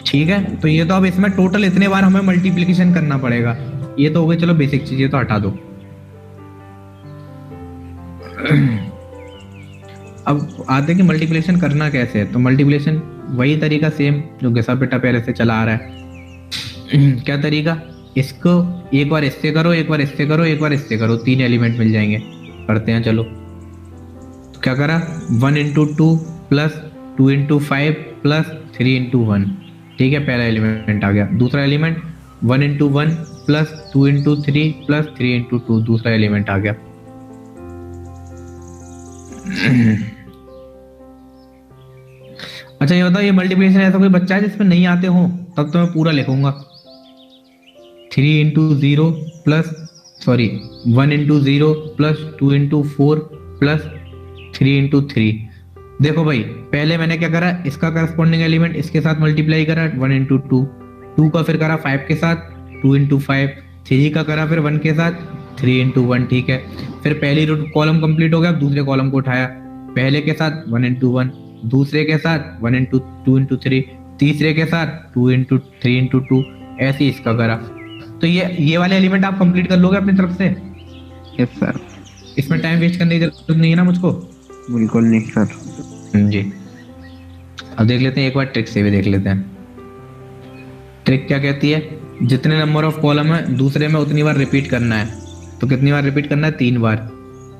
ठीक है, तो ये तो अब इसमें टोटल इतने बार हमें मल्टीप्लिकेशन करना पड़ेगा। ये तो हो गई चलो बेसिक चीज, ये तो हटा दो। अब आते कि मल्टीप्लिकेशन करना कैसे है। तो मल्टीप्लिकेशन वही तरीका सेम जो घिसा पिटा पहले से चला आ रहा है। क्या तरीका? इसको एक बार इससे करो, एक बार इससे करो, एक बार इससे करो, 3 एलिमेंट मिल जाएंगे। करते हैं चलो। तो क्या करा? 1 into 2 plus 2 into 5 plus 3 into 1। ठीक है, पहला एलिमेंट आ गया। दूसरा element 1 into 1 plus 2 into 3 plus 3 into 2, दूसरा एलिमेंट आ गया। अच्छा ये बताओ, ये मल्टीप्लिकेशन ऐसा कोई बच्चा है जिसमें नहीं आते हो? तब तो मैं पूरा लिखूंगा। 3 into 0 plus 1 into 0 plus 2 into 4 plus 3 into 3। देखो भाई, पहले मैंने क्या करा, इसका करस्पॉन्डिंग एलिमेंट इसके साथ मल्टीप्लाई करा 1 into 2, 2 का फिर करा 5 के साथ 2 into 5, 3 का करा फिर 1 के साथ 3 into 1। ठीक है, फिर पहली कॉलम कंप्लीट हो गया। अब दूसरे कॉलम को उठाया, पहले के साथ 1 into 1, दूसरे के साथ 1 into 2 into 3, तीसरे के साथ 2 into 3 into 2, ऐसे ही इसका करा। तो ये वाले एलिमेंट आप कंप्लीट कर लोगे अपनी तरफ से? Yes sir. इसमें टाइम वेस्ट करने की जरूरत नहीं है ना मुझको? बिल्कुल नहीं सर। जी, अब देख लेते हैं एक बार ट्रिक से भी देख लेते हैं। ट्रिक क्या कहती है? जितने नंबर ऑफ कॉलम है दूसरे में उतनी बार रिपीट करना है। तो कितनी बार रिपीट करना है? 3 बार।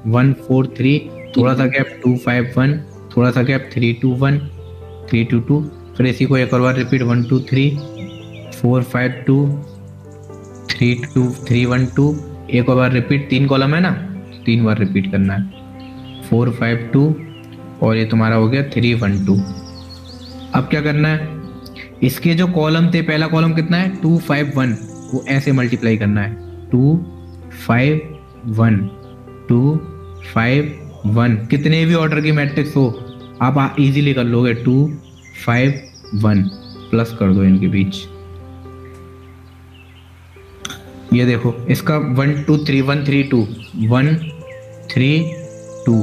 1 4 3, थोड़ा सा गैप 2 5 1, थोड़ा सा गैप 3 2 1 3 2 2, फिर इसी को एक और बार रिपीट 1 2 3 4 5 2 3 2 3 1 2, एक और बार रिपीट। 3 कॉलम है ना, 3 बार रिपीट करना है 4 5 2, और ये तुम्हारा हो गया 3 1 2। अब क्या करना है? इसके जो कॉलम थे, पहला कॉलम कितना है 2 5 1, वो ऐसे मल्टीप्लाई करना है 2 5 1 2 5 1। कितने भी ऑर्डर की मैट्रिक्स हो आप इजीली कर लोगे। 2 5 1 प्लस कर दो इनके बीच। ये देखो इसका 1 2 3 1 3 2 1 3 2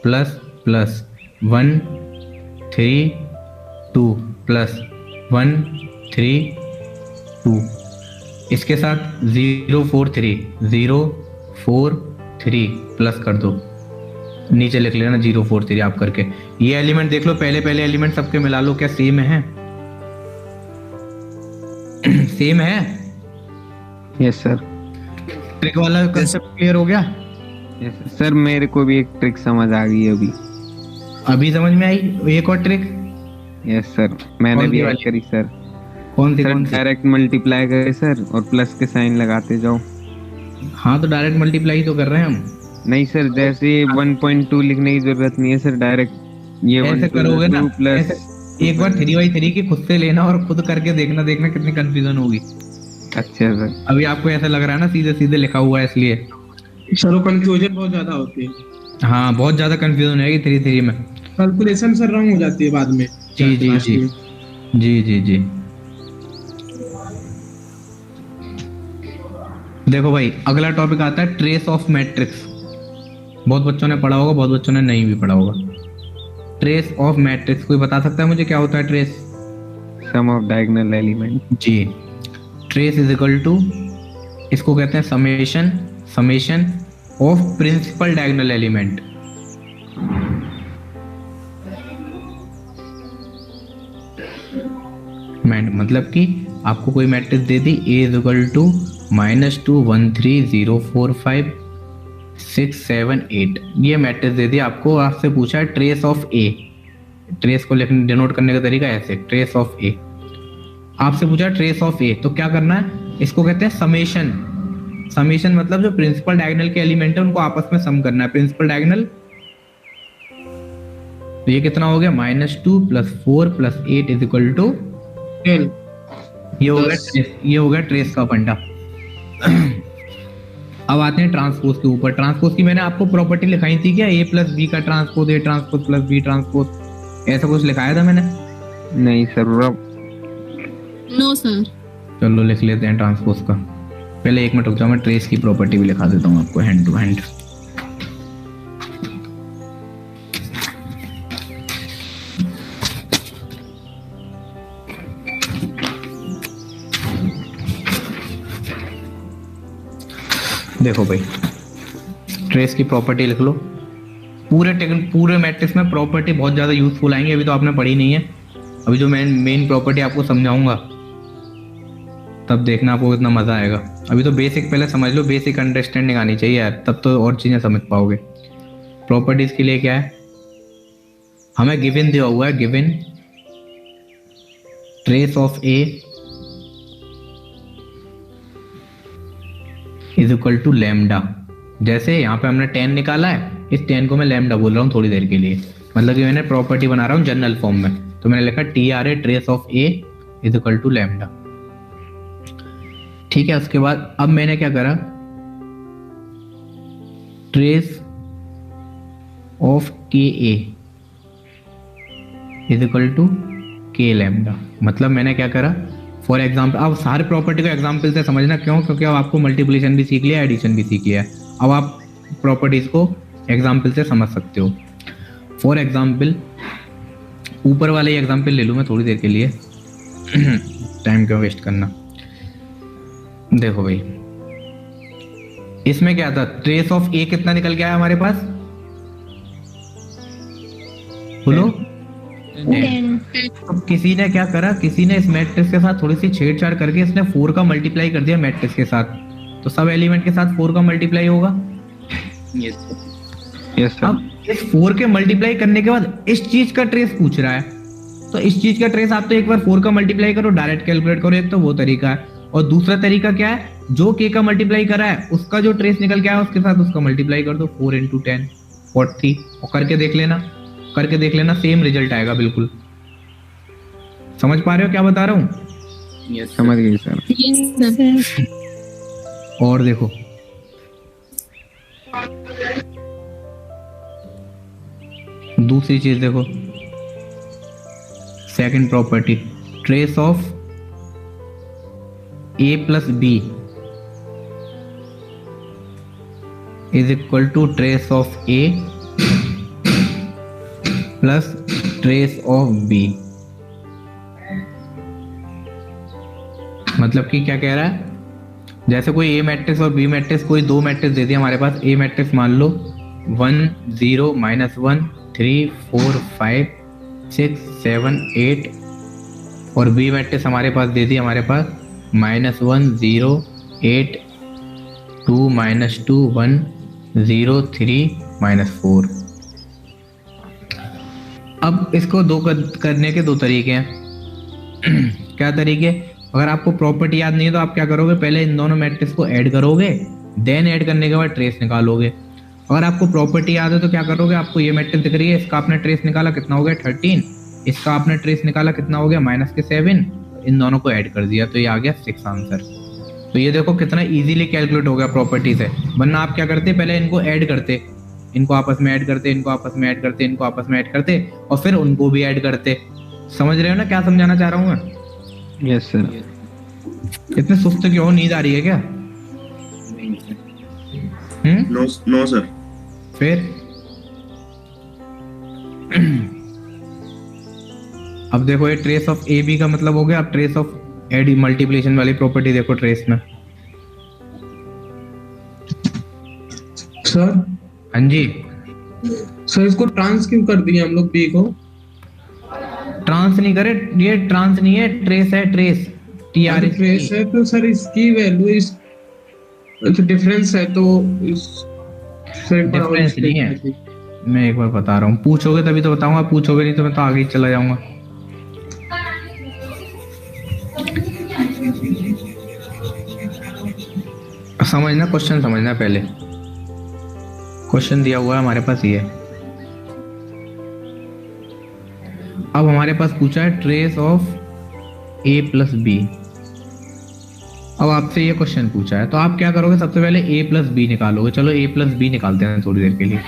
प्लस प्लस 1 3 2 प्लस 1 3 2। इसके साथ 0 4 3 0 4 3 प्लस कर दो, नीचे लिख लेना 0 4 3 आप करके। ये एलिमेंट देख लो, पहले एलिमेंट सबके मिला लो, क्या सेम है? सेम है? Yes sir. ट्रिक वाला कंसेप्ट क्लियर हो गया? यस सर, मेरे को भी एक ट्रिक समझ आ गई अभी समझ में आई एक और ट्रिक? यस सर, मैंने भी ऐड करी सर। कौन सी? डायरेक्ट मल्टीप्लाई करे सर और प्लस के साइन लगाते जाओ। हाँ, तो डायरेक्ट मल्टीप्लाई तो कर रहे हैं हम। नहीं सर, जैसे 1.2 लिखने की जरूरत नहीं है सर, डायरेक्ट ये ऐसे करोगे ना, 2 प्लस ऐसे एक बार 3/3 की खुद से लेना और खुद करके देखना कितनी कंफ्यूजन होगी। अच्छा सर। अभी आपको ऐसा लग रहा है ना सीधे सीधे लिखा हुआ है इसलिए। सर कंफ्यूजन बहुत ज्यादा होती है। हाँ बहुत ज्यादा कंफ्यूजन है 3/3 में। कैलकुलेशन सर रॉन्ग हो जाती है बाद में। जी जी जी जी जी जी। देखो भाई अगला टॉपिक आता है ट्रेस ऑफ मैट्रिक्स। बहुत बच्चों ने पढ़ा होगा, बहुत बच्चों ने नहीं भी पढ़ा होगा। ट्रेस ऑफ मैट्रिक्स कोई बता सकता है मुझे क्या होता है trace? Sum of diagonal element. जी, ट्रेस इज इक्वल टू, इसको कहते हैं summation of principal diagonal element. मतलब कि आपको कोई मैट्रिक्स दे दी A इज इक्वल टू -2 1 3 0 4 5 6 7 8, ये मैट्रिक्स दे दी आपको। आपसे पूछा है ट्रेस ऑफ A। ट्रेस को लिखने डिनोट करने का तरीका ऐसे, ट्रेस ऑफ A। आपसे पूछा ट्रेस ऑफ A, तो क्या करना है, इसको कहते हैं समेशन मतलब जो प्रिंसिपल डायगोनल के एलिमेंट है उनको आपस में सम करना है। प्रिंसिपल डायगोनल, तो ये कितना हो गया, -2 + 4 + 8 इज इक्वल टू 10। ये हो गया ट्रेस का फंडा। अब आते हैं ट्रांसपोज के ऊपर। ट्रांसपोज की मैंने आपको प्रॉपर्टी लिखाई थी क्या, A + B का transpose, A transpose + B transpose, ऐसा कुछ लिखाया था मैंने? नहीं सर। No sir. चलो लिख लेते हैं ट्रांसपोज का। पहले 1 मिनट रुक जाओ, मैं ट्रेस की प्रॉपर्टी भी लिखा देता हूँ आपको हैंड टू हैंड। देखो भाई ट्रेस की प्रॉपर्टी लिख लो। पूरे मैट्रिक्स में प्रॉपर्टी बहुत ज्यादा यूजफुल आएंगे, अभी तो आपने पढ़ी नहीं है। अभी जो मैं मेन प्रॉपर्टी आपको समझाऊंगा तब देखना आपको कितना मजा आएगा। अभी तो बेसिक पहले समझ लो, बेसिक अंडरस्टैंडिंग आनी चाहिए यार, तब तो और चीजें समझ पाओगे। प्रॉपर्टीज के लिए क्या है, हमें गिवन दिया हुआ है, given trace of A is equal to lambda. जैसे यहाँ पे हमने 10 निकाला है, इस 10 को मैं लैम्डा बोल रहा हूँ थोड़ी देर के लिए, मतलब कि मैंने प्रॉपर्टी बना रहा हूँ जनरल फॉर्म में, तो मैंने लिखा TRA trace of A is equal to lambda. ठीक है, उसके बाद अब मैंने क्या करा, trace of KA is equal to K lambda. मतलब मैंने क्या करा, फॉर एग्जाम्पल, अब सारे प्रॉपर्टी को एग्जाम्पल से समझना, क्यों? क्योंकि अब आपको मल्टीप्लिकेशन भी सीख लिया, एडिशन भी सीख लिया है, अब आप प्रॉपर्टीज को एग्जाम्पल से समझ सकते हो। फॉर एग्जाम्पल ऊपर वाले एग्जाम्पल ले लूँ मैं थोड़ी देर के लिए, टाइम क्यों वेस्ट करना। देखो भाई इसमें क्या था, ट्रेस ऑफ A कितना निकल के आया हमारे पास, बोलो? 10। अब किसी ने क्या करा, किसी ने इस मैट्रिक्स के साथ थोड़ी सी छेड़छाड़ करके इसने 4 का मल्टीप्लाई कर दिया मैट्रिक्स के साथ, तो सब एलिमेंट के साथ 4 का मल्टीप्लाई होगा। Yes sir. अब इस 4 के मल्टीप्लाई करने के बाद इस चीज का ट्रेस पूछ रहा है, तो इस चीज का ट्रेस आप तो एक बार 4 का मल्टीप्लाई करो, डायरेक्ट कैलकुलेट करो, एक तो वो तरीका है, और दूसरा तरीका क्या है, जो K का मल्टीप्लाई करा है उसका जो ट्रेस निकल के आया उसके साथ उसका मल्टीप्लाई कर दो, 4 × 10 40, और करके देख लेना सेम रिजल्ट आएगा बिल्कुल। समझ पा रहे हो क्या बता रहा हूँ? यस समझ गए सर। Yes sir. और देखो दूसरी चीज देखो, second property, trace of A + B is equal to trace of A plus trace of B। मतलब कि क्या कह रहा है, जैसे कोई A मैट्रिक्स और B मैट्रिक्स, कोई 2 मैट्रिक्स दे दिए हमारे पास। A मैट्रिक्स मान लो 1 0 -1 3 4 5 6 7 8, और B मैट्रिक्स हमारे पास दे दी हमारे पास -1 0 8 2 -2 1 0 3 -4। अब इसको करने के 2 तरीके हैं। क्या तरीके? अगर आपको प्रॉपर्टी याद नहीं है तो आप क्या करोगे, पहले इन दोनों मैट्रिक्स को ऐड करोगे, देन ऐड करने के बाद ट्रेस निकालोगे। अगर आपको प्रॉपर्टी याद है तो क्या करोगे, आपको ये मैट्रिक्स दिख रही है, इसका आपने ट्रेस निकाला कितना हो गया 13, इसका आपने ट्रेस निकाला कितना हो गया -7, इन दोनों को ऐड कर दिया तो ये आ गया 6 आंसर। तो ये देखो कितना इजीली कैलकुलेट हो गया प्रॉपर्टी से, वरना आप क्या करते पहले इनको ऐड करते, इनको आपस में ऐड करते, इनको आपस में ऐड करते, इनको आपस में ऐड करते और फिर उनको भी ऐड करते। समझ रहे हो ना क्या समझाना चाह रहा हूँ मैं? Yes sir. इतने सुस्त क्यों, नींद आ रही है क्या? No sir. फिर अब देखो ये ट्रेस ऑफ ए बी का मतलब हो गया, अब ट्रेस ऑफ एडी मल्टीप्लिकेशन वाली प्रॉपर्टी देखो ट्रेस में। सर हाँ जी सर इसको ट्रांस क्यों कर दिए हम लोग बी को? ट्रांस नहीं करे, ये ट्रांस नहीं है, ट्रेस है, ट्रेस TR ट्रेस है तो सर इसकी वैल्यू इस डिफरेंस है तो इस डिफरेंस नहीं है। मैं एक बार बता रहा हूँ, पूछोगे तभी तो बताऊंगा, पूछोगे नहीं तो मैं तो आगे ही चला जाऊंगा। समझना, क्वेश्चन समझना पहले, क्वेश्चन दिया हुआ है हमारे पास ये। अब हमारे पास पूछा है trace of A plus B. अब आपसे ये क्वेश्चन पूछा है तो आप क्या करोगे, सबसे पहले A प्लस बी निकालोगे। चलो A प्लस बी निकालते हैं थोड़ी देर के लिए।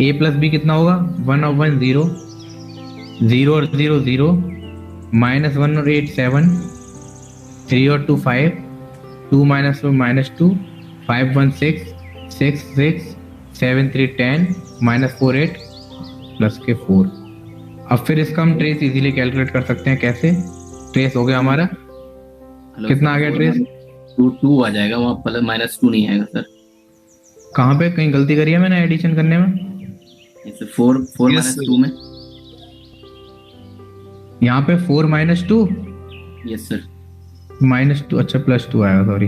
A प्लस बी कितना होगा, 1 और 1 0, 0 और 0 0, -1 और 8 7, 3 और 2 5, 2 - 2 -2, 5 1 6, 6 6, 7 3 10, -4 8 प्लस के 4। अब फिर इसका हम ट्रेस इजीली कैलकुलेट कर सकते हैं। कैसे? ट्रेस हो गया हमारा कितना आ गया ट्रेस, 2 आ जाएगा, वहाँ -2 नहीं आएगा सर। कहाँ पे कहीं गलती करी है मैंने एडिशन करने में? ऐसे 4 -2 में। यहाँ पे 4 -2, यस सर। -2, अच्छा +2 आएगा, सॉरी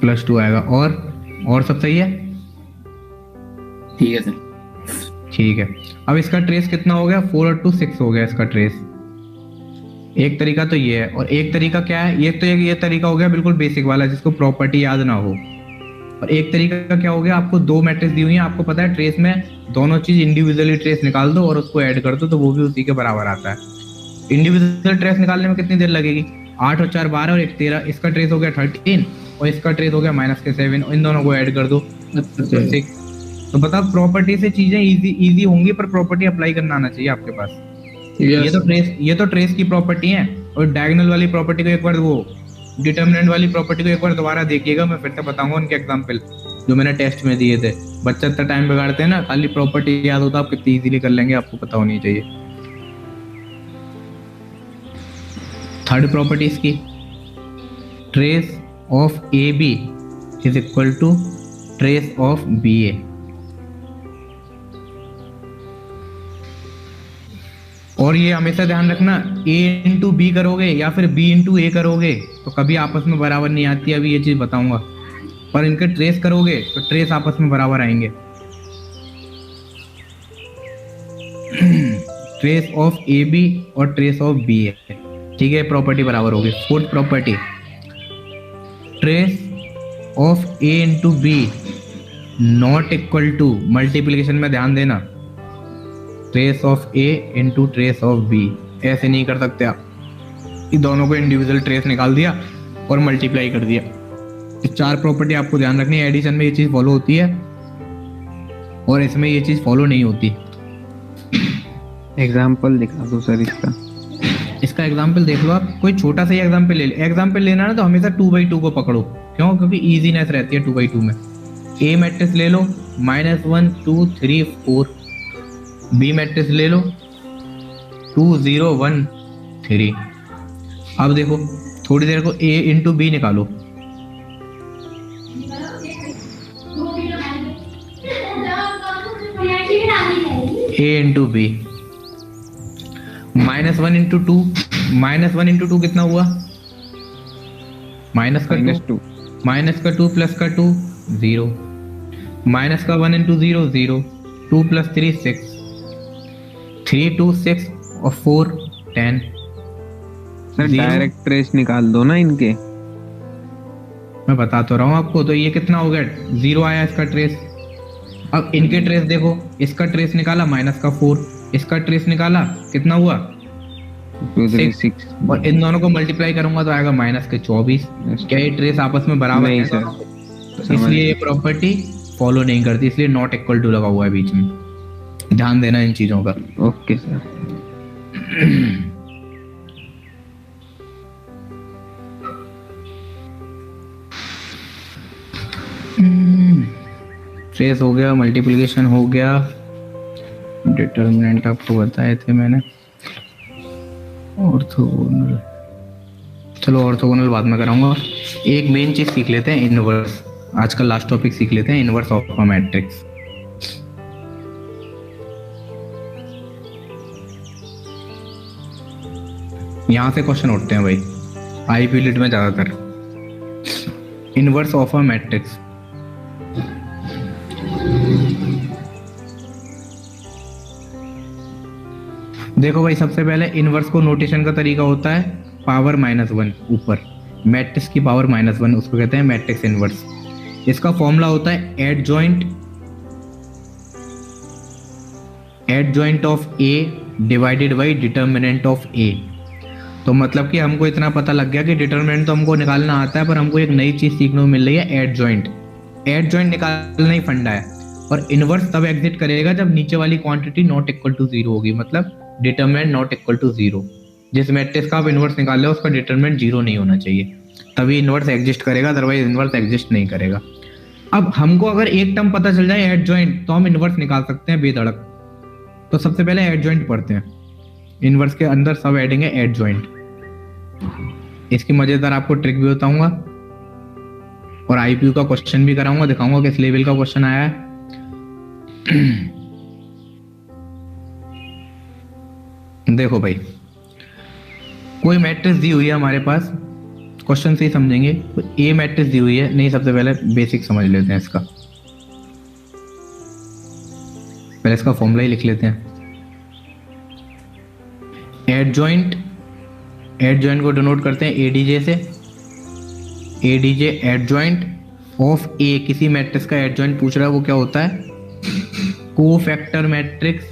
+2 आएगा। और सब सही है? ठीक है सर। ठीक है। अब इसका ट्रेस कितना हो गया, 4 और 2 6 हो गया इसका ट्रेस। एक तरीका तो ये है, और एक तरीका क्या है, ये तो ये तरीका हो गया बिल्कुल बेसिक वाला जिसको प्रॉपर्टी याद ना हो। और एक तरीका क्या हो गया, आपको 2 मैट्रिक्स दी हुई है, आपको पता है ट्रेस में दोनों चीज इंडिविजुअली ट्रेस निकाल दो और उसको ऐड कर दो तो वो भी उसी के बराबर आता है। इंडिविजुअल ट्रेस निकालने में कितनी देर लगेगी, 8 और 4 12 और 1 13, इसका ट्रेस हो गया 13 और इसका ट्रेस हो गया -7, इन दोनों को ऐड कर दो। तो बता, प्रॉपर्टी से चीजें इजी होंगी, पर प्रॉपर्टी अप्लाई करना आना चाहिए आपके पास। ये तो ट्रेस की प्रॉपर्टी है। और डायगोनल वाली प्रॉपर्टी को एक बार, वो डिटरमिनेंट वाली प्रॉपर्टी को एक बार दोबारा देखिएगा, मैं फिर से बताऊंगा उनके एग्जांपल जो मैंने टेस्ट में दिए थे। बच्चा इतना टाइम बिगाड़ते हैं ना, खाली प्रॉपर्टी याद होता आप कितनी इजीली कर लेंगे, आपको पता होनी चाहिए। थर्ड प्रॉपर्टी इसकी, trace of A B is equal to trace of B A. और ये हमेशा ध्यान रखना, A इंटू बी करोगे या फिर B इंटू ए करोगे तो कभी आपस में बराबर नहीं आती, अभी ये चीज बताऊंगा। पर इनके ट्रेस करोगे तो ट्रेस आपस में बराबर आएंगे। ट्रेस ऑफ ए बी और ट्रेस ऑफ बी ए, ठीक है, प्रॉपर्टी बराबर होगी। Fourth property, trace of A into B not equal to, multiplication में ध्यान देना, trace of A into trace of B। ऐसे नहीं कर सकते आप, इन दोनों को इंडिविजुअल ट्रेस निकाल दिया और मल्टीप्लाई कर दिया। ये 4 प्रॉपर्टी आपको ध्यान रखनी है। एडिशन में ये चीज फॉलो होती है और इसमें ये चीज फॉलो नहीं होती। एग्जाम्पल दिखा दो सर इसका। इसका एग्जाम्पल देख लो आप, कोई छोटा सा ही एग्जाम्पल ले लो। एग्जाम्पल लेना ना तो हमेशा 2/2 को पकड़ो, क्यों? क्योंकि इजीनेस रहती है 2/2 में। A मैट्रिक्स ले लो, -1 2 3 4, B मैट्रिक्स ले लो 2 0 1 3। अब देखो थोड़ी देर को A इंटू बी निकालो, A into B, -1 into 2, -1 into 2 कितना हुआ, माइनस का -2 प्लस का 2 0, माइनस का 1 इंटू 0 0, 2 + 3 6, 3 2 6 और 4 10। सर डायरेक्ट ट्रेस निकाल दो ना इनके। मैं बता तो रहा हूँ आपको। तो ये कितना हो गया, 0 आया इसका ट्रेस। अब इनके ट्रेस देखो, इसका ट्रेस निकाला -4, इसका ट्रेस निकाला कितना हुआ 2 3 6, 6 और इन दोनों को मल्टीप्लाई करूंगा तो आएगा -24। क्या ये ट्रेस आपस में बराबर नहीं है? सर, तो इसलिए ये प्रॉपर्टी फॉलो नहीं करती, इसलिए नॉट इक्वल टू लगा हुआ है बीच में। ध्यान देना इन चीजों का। Okay sir. ट्रेस हो गया, मल्टीप्लिकेशन हो गया, डिटरमिनेंट आपको बताए थे मैंने। ऑर्थोगोनल, चलो ऑर्थोगोनल बाद में कराऊंगा। एक मेन चीज सीख लेते हैं, इनवर्स। आज का लास्ट टॉपिक सीख लेते हैं, इनवर्स ऑफ अ मैट्रिक्स। यहां से क्वेश्चन उठते हैं भाई आईपी लीड में ज्यादातर। इनवर्स ऑफ अ मैट्रिक्स, देखो भाई सबसे पहले इनवर्स को नोटेशन का तरीका होता है पावर -1 ऊपर, मैट्रिक्स की पावर -1, उसको कहते हैं मैट्रिक्स इनवर्स। इसका फॉर्मूला होता है adjoint of A divided by determinant of A. तो मतलब कि हमको इतना पता लग गया कि डिटर्मिनेंट तो हमको निकालना आता है, पर हमको एक नई चीज सीखने को मिल रही है, एडजॉइंट। एडजॉइंट निकालना ही फंडा है। और इनवर्स तब एग्जिट करेगा जब नीचे वाली क्वांटिटी नॉट इक्वल टू 0 होगी, मतलब डिटरमिनेंट नॉट इक्वल टू 0। जिस मैट्रिक्स का आप इनवर्स निकाल रहे हो उसका डिटरमिनेंट 0 नहीं होना चाहिए, तभी इनवर्स एग्जिस्ट करेगा, अदरवाइज इनवर्स एग्जिस्ट नहीं करेगा। अब हमको अगर एक टर्म पता चल जाए एडजॉइंट, तो हम इनवर्स निकाल सकते हैं बेधड़क। तो सबसे पहले एडजॉइंट पढ़ते हैं। इनवर्स के अंदर सब एडिंग है एडजॉइंट। इसकी मजेदार आपको ट्रिक भी बताऊंगा और आईपीयू का क्वेश्चन भी कराऊंगा, दिखाऊंगा किस लेवल का क्वेश्चन आया है। देखो भाई, कोई मैट्रिक्स दी हुई है हमारे पास, क्वेश्चन से ही समझेंगे। ए मैट्रिक्स दी हुई है, नहीं सबसे पहले बेसिक समझ लेते हैं इसका। पहले इसका फॉर्मूला ही लिख लेते हैं। एडजॉइंट को डिनोट करते हैं एडीजे से। एडीजे एडजॉइंट ऑफ ए, किसी मैट्रिक्स का एडजॉइंट पूछ रहा है, वो क्या होता है, cofactor matrix.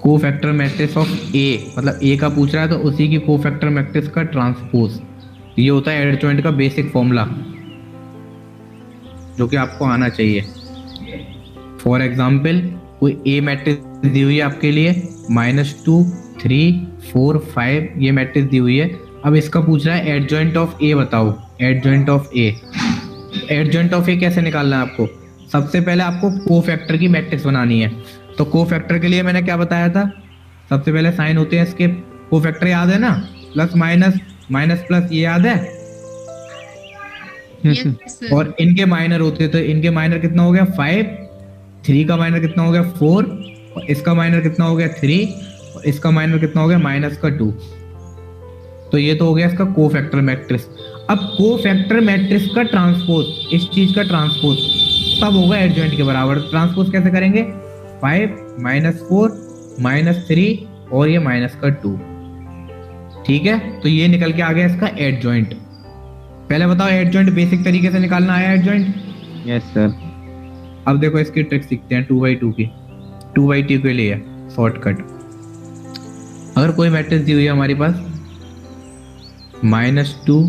Cofactor matrix of A, मतलब ए का पूछ रहा है तो उसी की कोफैक्टर मैट्रिक्स का ट्रांसपोज। ये होता है एडजॉइंट का बेसिक फॉर्मूला, जो कि आपको आना चाहिए। फॉर एग्जाम्पल, कोई ए मैट्रिक्स दी हुई है आपके लिए, -2 3 4 5, ये मैट्रिक्स दी हुई है। अब इसका पूछ रहा है एडजॉइंट ऑफ ए बताओ, adjoint of A. Adjoint of A कैसे निकालना है आपको? सबसे पहले आपको कोफैक्टर की मैट्रिक्स बनानी है। तो कोफैक्टर के लिए मैंने क्या बताया था, सबसे पहले साइन होते हैं इसके, कोफैक्टर याद है ना, प्लस माइनस, माइनस प्लस, ये याद है। Yes, sir. और इनके माइनर होते, तो इनके माइनर कितना हो गया 5, 3 का माइनर कितना हो गया 4, और इसका माइनर कितना हो गया 3, और इसका माइनर कितना हो गया -2। तो ये तो हो गया इसका कोफैक्टर मैट्रिक्स। अब कोफैक्टर मैट्रिक्स का ट्रांसपोज, इस चीज का ट्रांसपोज तब होगा एडजॉइंट के बराबर। ट्रांसपोज कैसे करेंगे, 5 -4 -3 और ये -2। ठीक है, तो ये निकल के आ गया इसका एडजॉइंट। पहले बताओ एडजॉइंट बेसिक तरीके से निकालना आया एडजॉइंट? Yes sir. अब देखो इसकी ट्रिक सीखते हैं 2/2 की। 2/2 के लिए शॉर्टकट, अगर कोई मैट्रिक्स दी हुई है हमारी पास -2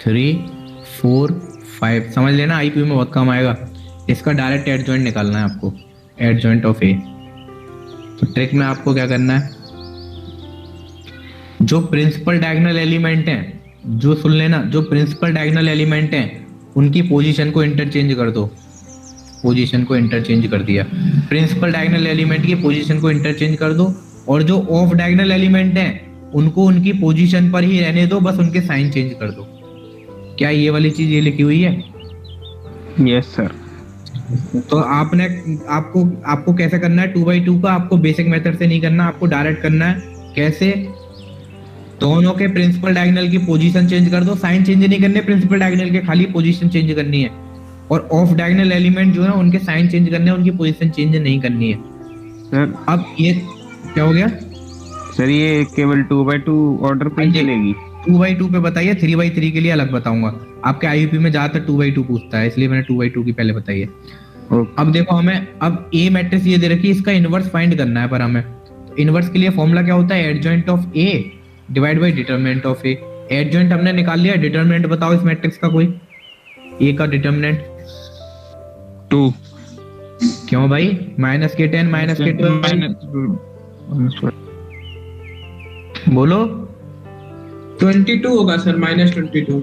3 4 5, समझ लेना आईपी में बहुत काम आएगा। इसका डायरेक्ट एडजॉइंट निकालना है आपको, एडजॉइंट ऑफ ए। तो ट्रिक में आपको क्या करना है, जो प्रिंसिपल डायगोनल एलिमेंट हैं, जो सुन लेना, जो प्रिंसिपल डायगोनल एलिमेंट हैं उनकी पोजीशन को इंटरचेंज कर दो। पोजीशन को इंटरचेंज कर दिया, प्रिंसिपल डायगोनल एलिमेंट की पोजीशन को इंटरचेंज कर दो, और जो ऑफ डायगोनल एलिमेंट हैं उनको उनकी पोजीशन पर ही रहने दो, बस उनके साइन चेंज कर दो। क्या ये वाली चीज ये लिखी हुई है? Yes sir. तो आपको कैसे करना है 2/2 का, आपको बेसिक मेथड से नहीं करना, आपको डायरेक्ट करना है। कैसे? दोनों के प्रिंसिपल डायगोनल की पोजीशन चेंज कर दो, साइन चेंज नहीं करने प्रिंसिपल डायगोनल के, खाली पोजीशन चेंज करनी है। और ऑफ डायगोनल एलिमेंट जो है उनके साइन चेंज करने हैं, उनकी पोजीशन चेंज नहीं करनी है सर अब ये क्या हो गया? सर ये केवल 2/2 ऑर्डर पे ही चलेगी। 2/2 पे बताइए, 3/3 के लिए अलग बताऊंगा। आपके आईयूपी में ज्यादातर 2/2 पूछता है, इसलिए मैंने 2/2 की पहले बताई है। अब देखो हमें अब ए मैट्रिक्स ये दे रखी है, इसका इनवर्स फाइंड करना है। पर हमें इनवर्स के लिए फॉर्मूला क्या होता है? Adjoint of A divide by determinant of A. Adjoint हमने निकाल लिया, डिटरमिनेंट बताओ इस मैट्रिक्स का कोई, ए का डिटरमिनेंट 2। क्यों भाई? -k10 -k12 बोलो। 22 होगा सर, -22।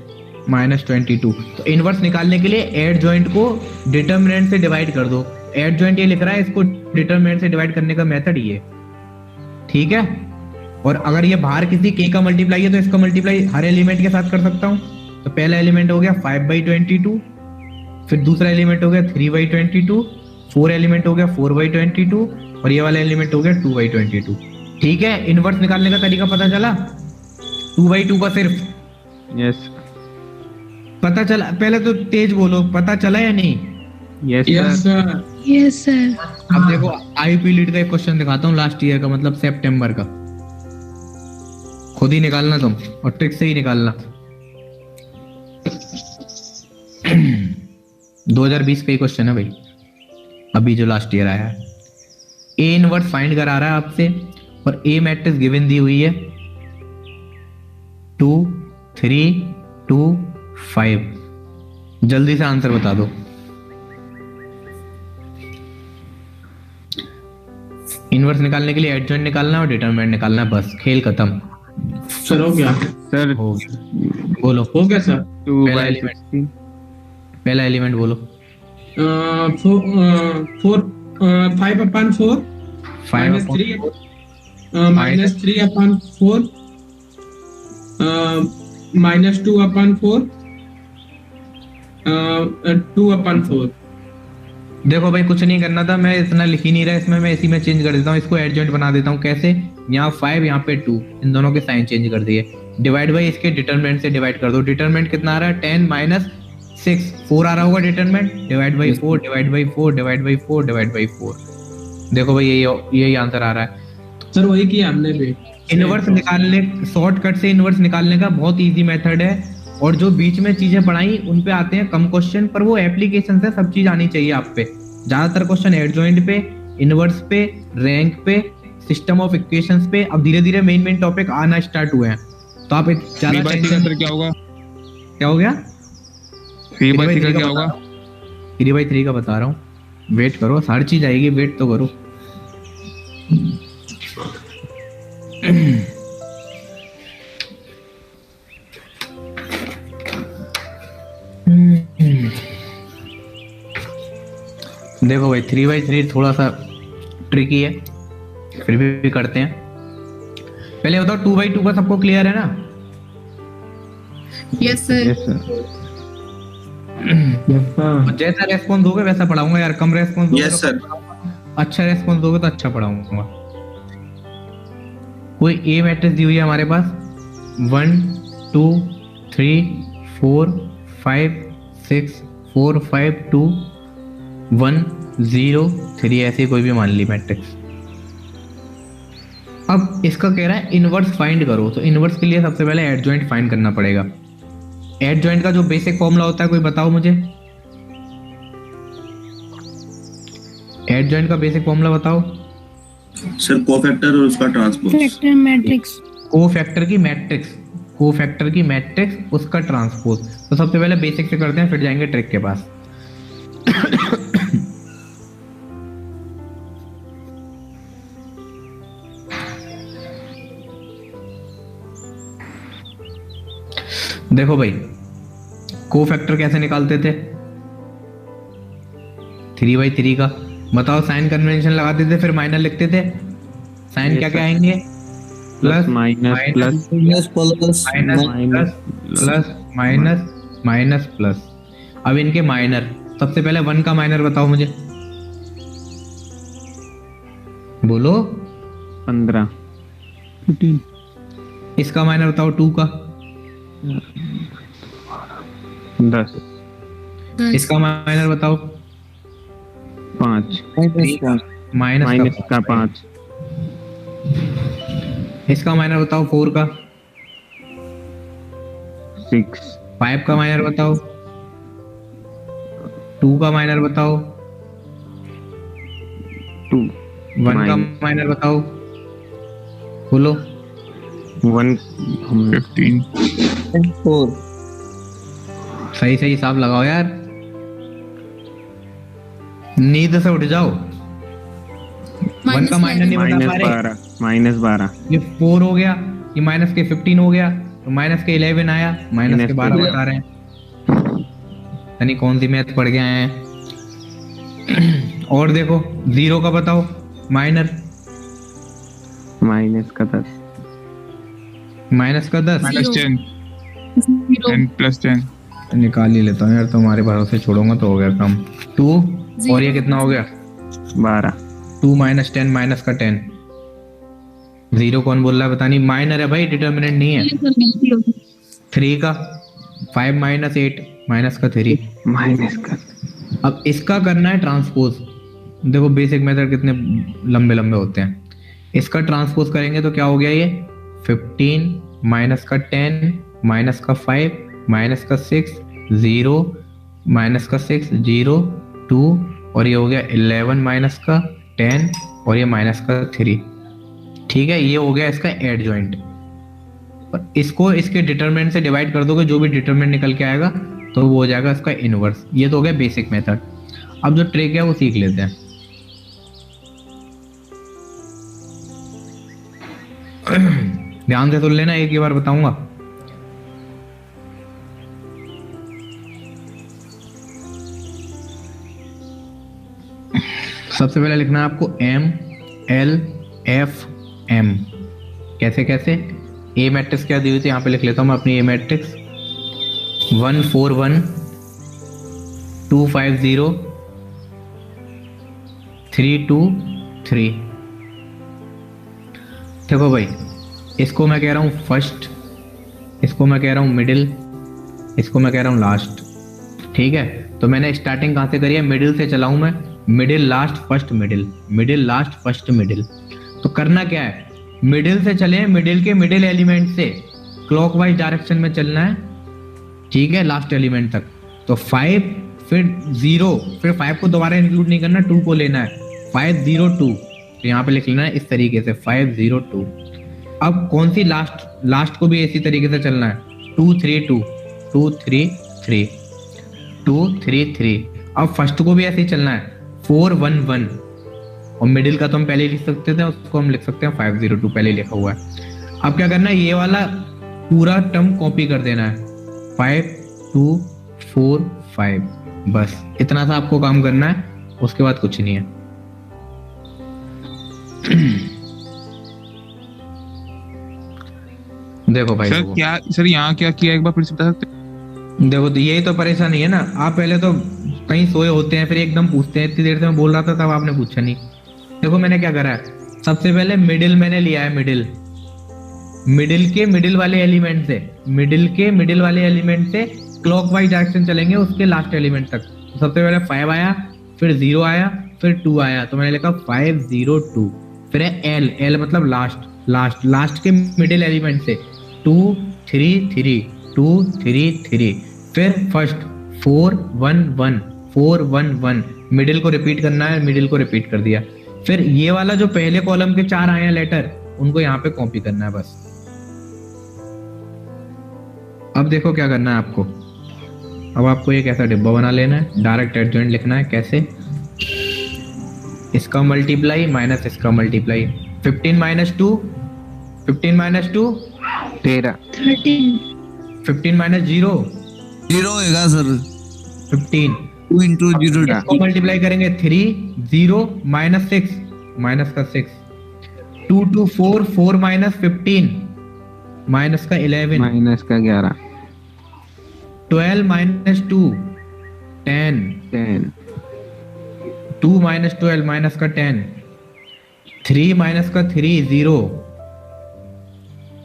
-22। तो इनवर्स निकालने के लिए एडजॉइंट को डिटरमिनेंट से डिवाइड कर दो। एडजॉइंट ये लिख रहा है, इसको डिटरमिनेंट से डिवाइड करने का मेथड ये, ठीक है। और अगर ये बाहर किसी k का मल्टीप्लाई है तो इसका मल्टीप्लाई हर एलिमेंट के साथ कर सकता हूँ। तो पहला एलिमेंट हो गया 5/22, फिर दूसरा एलिमेंट हो गया 3/22, 4 एलिमेंट हो गया 4/22 और ये वाला एलिमेंट हो गया 2/22। ठीक है, इनवर्स निकालने का तरीका पता चला? 2/2 का सिर्फ यस पता चला? पहले तो तेज बोलो, पता चला या नहीं? Yes yes sir. Sir. Yes sir. अब देखो आईपी लीड का एक क्वेश्चन दिखाता हूँ लास्ट ईयर का, मतलब सितंबर का। खुद ही निकालना तुम और ट्रिक से ही निकालना। 2020 का ही क्वेश्चन है भाई, अभी जो लास्ट ईयर आया है। ए इनवर्स फाइंड करा रहा है आपसे और ए मैट्रिक्स गिवन दी हुई है 2 3 2 5। जल्दी से आंसर बता दो। इनवर्स निकालने के लिए एडजॉइंट निकालना है और डिटरमिनेंट निकालना है, बस खेल खत्म। सर हो गया। सर हो गया। बोलो हो गया सर। 2/16। पहला एलिमेंट बोलो। 5/4 5 -3 -3/4 -2/4 2/4। देखो भाई कुछ नहीं करना था, मैं इतना लिख ही नहीं रहा इसमें, मैं इसी में चेंज कर देता हूँ, इसको एडजॉइंट बना देता हूँ। कैसे? यहाँ 5 यहाँ पे 2, इन दोनों के साइन चेंज कर दिए। डिवाइड बाई इसके डिटरमिनेंट से डिवाइड कर दो। डिटरमिनेंट कितना आ रहा है? 10 - 6 4 आ रहा होगा determinant. Divide by 4 divide by 4 divide by 4 divide by 4। देखो भाई यही आंसर आ रहा है। सर वही किया हमने भी। इनवर्स निकालने, शॉर्टकट से इनवर्स निकालने का बहुत इजी मेथड है। और जो बीच में चीजें पढ़ाई उन पे आते हैं कम क्वेश्चन, पर वो एप्लीकेशन से सब चीज आनी चाहिए आप पे। ज्यादातर क्वेश्चन एडजॉइंट पे, इनवर्स पे, रैंक पे, सिस्टम ऑफ इक्वेशंस पे। अब धीरे धीरे मेन टॉपिक आना स्टार्ट हुए हैं, तो आप ज्यादा क्या होगा? क्या हो गया? 3/3 का क्या होगा? 3/3 का बता रहा हूँ, वेट करो, हर चीज आएगी, वेट तो करो। देखो भाई 3/3 थोड़ा सा ट्रिकी है, फिर भी करते हैं। पहले बताओ 2/2 का सबको क्लियर है ना? Yes sir. Yes sir. जैसा रेस्पॉन्स दोगे वैसा पढ़ाऊंगा यार, कम रेस्पॉन्स दोगे यस सर। अच्छा रेस्पॉन्स दोगे तो अच्छा पढ़ाऊंगा। कोई ए मैट्रिक्स दी हुई है हमारे पास 1 2 3 4 5 6 4 5 2 1 0 3 ऐसी कोई भी मान ली मैट्रिक्स। अब इसका कह रहा है इनवर्स फाइंड करो, तो इनवर्स के लिए सबसे पहले एडजॉइंट फाइंड करना पड़ेगा। एडजॉइंट का जो बेसिक फॉर्मूला होता है कोई बताओ मुझे। एडजॉइंट का बेसिक फॉर्मूला बताओ। सर कोफैक्टर और उसका ट्रांसपोज। Factor matrix. कोफैक्टर की मैट्रिक्स, कोफैक्टर की मैट्रिक्स उसका ट्रांसपोज। तो सबसे पहले बेसिक से करते हैं, फिर जाएंगे ट्रिक के पास। देखो भाई कोफैक्टर कैसे निकालते थे? 3/3 का बताओ, साइन कन्वेंशन लगाते थे, फिर माइनर लिखते थे। साइन क्या क्या आएंगे? Plus minus plus minus plus minus minus plus. अब इनके माइनर, सबसे पहले 1 का माइनर बताओ मुझे, बोलो। 15। इसका माइनर बताओ 2 का। 10। इसका माइनर बताओ 5। माइनस का 5। इसका माइनर बताओ 4 का। 6 5 का माइनर बताओ। 2 का माइनर बताओ। 2 1 का माइनर बताओ। बोलो। 1 15 4 सही सही हिसाब लगाओ यार, नींद से उठ जाओ। 1 का माइनर नहीं बता पा रहे। -12 ये 4 हो गया, ये माइनस के 15 हो गया, तो माइनस के 11 आया, माइनस के 12 बता रहे हैं। यानी कौन सी मैथ पढ़ गए हैं। और देखो 0 का बताओ माइनर। माइनस का 10 माइनस का 10 -10 0 10 + 10 निकाल ही लेता हूँ यार, तुम्हारे भरोसे छोड़ूंगा तो हो गया काम। 2 और ये कितना हो गया 12 2 - 10 माइनस का 10। 0 कौन बोल रहा है, पता नहीं, माइनर है भाई, डिटर्मिनेंट नहीं है। 3 का 5 - 8 माइनस का 3। माइनस का। अब इसका करना है ट्रांसपोज। देखो बेसिक मेथड कितने लंबे लंबे होते हैं। इसका ट्रांसपोज करेंगे तो क्या हो गया, ये 15 माइनस का 10 माइनस का 5 माइनस का 6 0 माइनस का 6 0 2 और ये हो गया 11 माइनस का 10 और ये माइनस का 3। ठीक है, ये हो गया इसका एड जॉइंट। और इसको इसके डिटरमिनेंट से डिवाइड कर दोगे, जो भी डिटरमिनेंट निकल के आएगा तो वो हो जाएगा इसका इनवर्स। ये तो हो गया बेसिक मेथड। अब जो ट्रिक है वो सीख लेते हैं। ध्यान से सुन लेना, एक ही बार बताऊंगा। सबसे पहले लिखना है आपको MLFM। कैसे कैसे, ए मैट्रिक्स क्या दी हुई थी, यहाँ पे लिख लेता हूँ मैं अपनी ए मैट्रिक्स 141 250 323। देखो भाई, इसको मैं कह रहा हूँ फर्स्ट, इसको मैं कह रहा हूँ मिडिल, इसको मैं कह रहा हूँ लास्ट। ठीक है, तो मैंने स्टार्टिंग कहाँ से करी है, मिडिल से चलाऊं मैं, middle last first middle, middle last first middle. तो करना क्या है, मिडिल से चले, मिडिल के मिडिल एलिमेंट से क्लॉकवाइज डायरेक्शन में चलना है। ठीक है, लास्ट एलिमेंट तक। तो 5 फिर 0, फिर 5 को दोबारा इंक्लूड नहीं करना, 2 को लेना है 502। तो यहाँ पे लिख लेना है इस तरीके से 502। अब कौन सी लास्ट, लास्ट को भी इसी तरीके से चलना है 232 233 233। अब फर्स्ट को भी ऐसे ही चलना है 411 और मिडिल का तो हम पहले ही लिख सकते थे, उसको हम लिख सकते हैं 502, पहले लिखा हुआ है। अब क्या करना है, ये वाला पूरा टर्म कॉपी कर देना है 5 2 4 5, बस इतना सा आपको काम करना है, उसके बाद कुछ नहीं है। देखो भाई, सर क्या, सर यहाँ क्या किया एक बार फिर से बता सकते हैं? देखो तो यही तो परेशानी है ना, आप पहले तो कहीं सोए होते हैं, फिर एकदम पूछते हैं। इतनी देर से मैं बोल रहा था तब आपने पूछा नहीं। देखो मैंने क्या करा है, सबसे पहले मिडिल मैंने लिया है, मिडिल, मिडिल के मिडिल वाले एलिमेंट से, मिडिल के मिडिल वाले एलिमेंट से क्लॉकवाइज डायरेक्शन चलेंगे उसके लास्ट एलिमेंट तक। तो सबसे पहले 5 आया, फिर 0 आया, फिर 2 आया, तो मैंने लिखा 502। फिर है एल, एल मतलब लास्ट, लास्ट लास्ट के मिडिल एलिमेंट से 233 233। फिर फर्स्ट 411 411, मिडिल को रिपीट करना है, मिडिल को रिपीट कर दिया। फिर ये वाला जो पहले कॉलम के 4 आए हैं लेटर, उनको यहाँ पे कॉपी करना है बस। अब देखो क्या करना है आपको, अब आपको एक ऐसा डिब्बा बना लेना है, डायरेक्ट एडजॉइंट लिखना है। कैसे, इसका मल्टीप्लाई माइनस इसका मल्टीप्लाई। 15 - 2 15 - 2 13 15 - 0 0 होएगा सर। 15। 2 × 0 इसको मल्टीप्लाई करेंगे 3 0 -6 माइनस का 6 2 2 4 4 - 15 माइनस का 11 माइनस का 11 12 - 2 10 10 2 - 12 माइनस का 10 3 माइनस का 3 0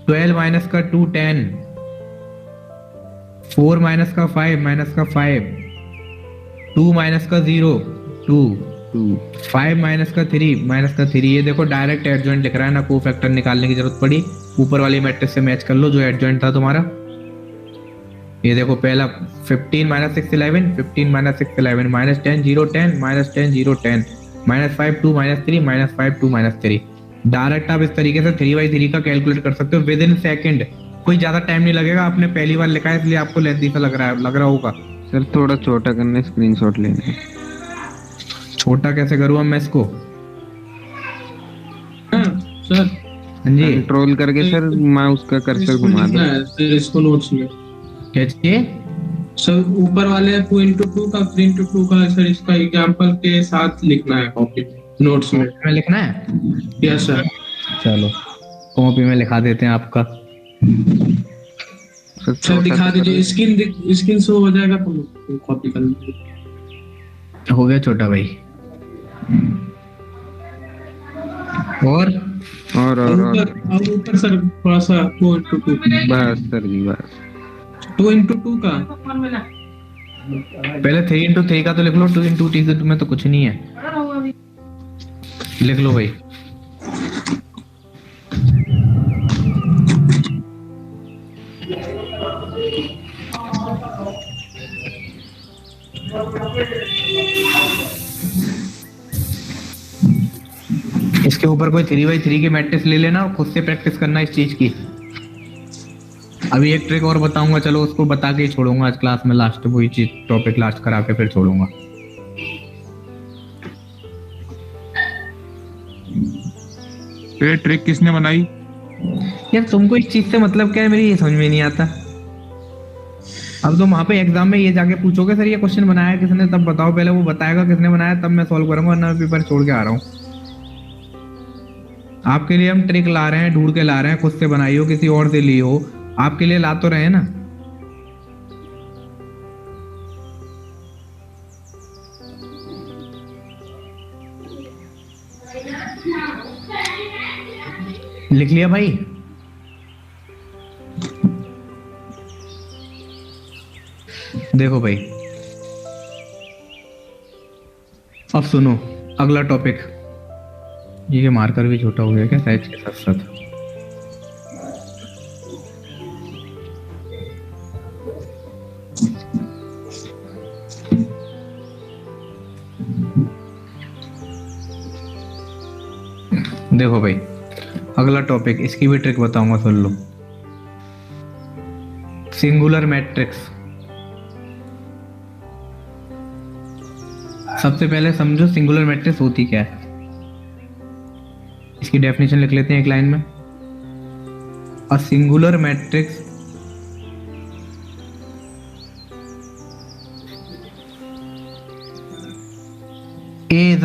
12 माइनस का 2 10 4 माइनस का 5 माइनस का 5 2 माइनस का 0 2 2 5 माइनस का 3 ये देखो डायरेक्ट एडजॉइंट लिख रहा है ना, को फैक्टर निकालने की जरूरत पड़ी। ऊपर वाली मैट्रिक्स से मैच कर लो जो एडजॉइंट था तुम्हारा। ये देखो पहला 15 minus 6 11, 15 minus 6 11, minus 10 0 10, minus 10 0 10, minus 5 2 minus 3, minus 5 2 minus 3। Direct आप इस तरीके से 3/3 का कैलकुलेट कर सकते हो विद इन सेकेंड। कोई ज्यादा टाइम नहीं लगेगा, आपने पहली बार लिखा है इसलिए आपको लेंथी सा लग रहा होगा। सर थोड़ा छोटा करने स्क्रीनशॉट लेना है। छोटा कैसे करूँ मैं इसको? हाँ सर, हाँ जी, कंट्रोल करके सर माउस का कर्सर घुमा दो। सर इसको नोट्स में क्या चाहिए सर? ऊपर वाले 2x2 का 3x2 का सर, इसका एग्जांपल के साथ लिखना है कॉपी नोट्स में। में लिखना है? Yes sir. चलो कॉपी में लिखा देते हैं आपका। सर दिखा दीजिए, स्क्रीन शो हो जाएगा तो कॉपी कर लीजिए। हो गया छोटा भाई। और ऊपर सर थोड़ा सा 2x2 बस सर जी बस। 2x2 का पहले 3x3 का तो लिख लो, 2x3 में तो कुछ नहीं है। लिख लो भाई। इसके ऊपर कोई 3/3 की मैट्रिक्स ले लेना और खुद से प्रैक्टिस करना इस चीज की। अभी एक ट्रिक और बताऊंगा, चलो उसको बता के ही छोड़ूंगा आज क्लास में। लास्ट वही चीज टॉपिक लास्ट करा के फिर छोड़ूंगा। ये ट्रिक किसने बनाई? यार तुमको इस चीज से मतलब क्या है, मेरी ये समझ में नहीं आता। अब तुम वहां पे एग्जाम में ये जाके पूछोगे सर ये क्वेश्चन बनाया किसने, तब बताओ। पहले वो बताएगा किसने बनाया तब मैं सॉल्व करूंगा, वरना मैं पेपर छोड़ के आ रहा हूँ। आपके लिए हम ट्रिक ला रहे हैं, ढूंढ के ला रहे हैं, खुद से बनाई हो किसी और से ली हो, आपके लिए ला तो रहे ना। लिख लिया भाई? देखो भाई अब सुनो अगला टॉपिक। ये मार्कर भी छोटा हो गया क्या साइज के साथ साथ? देखो भाई अगला टॉपिक, इसकी भी ट्रिक बताऊंगा, सुन लो। Singular matrix. सबसे पहले समझो सिंगुलर मैट्रिक्स होती क्या है। इसकी डेफिनेशन लिख लेते हैं एक लाइन में। A singular matrix A is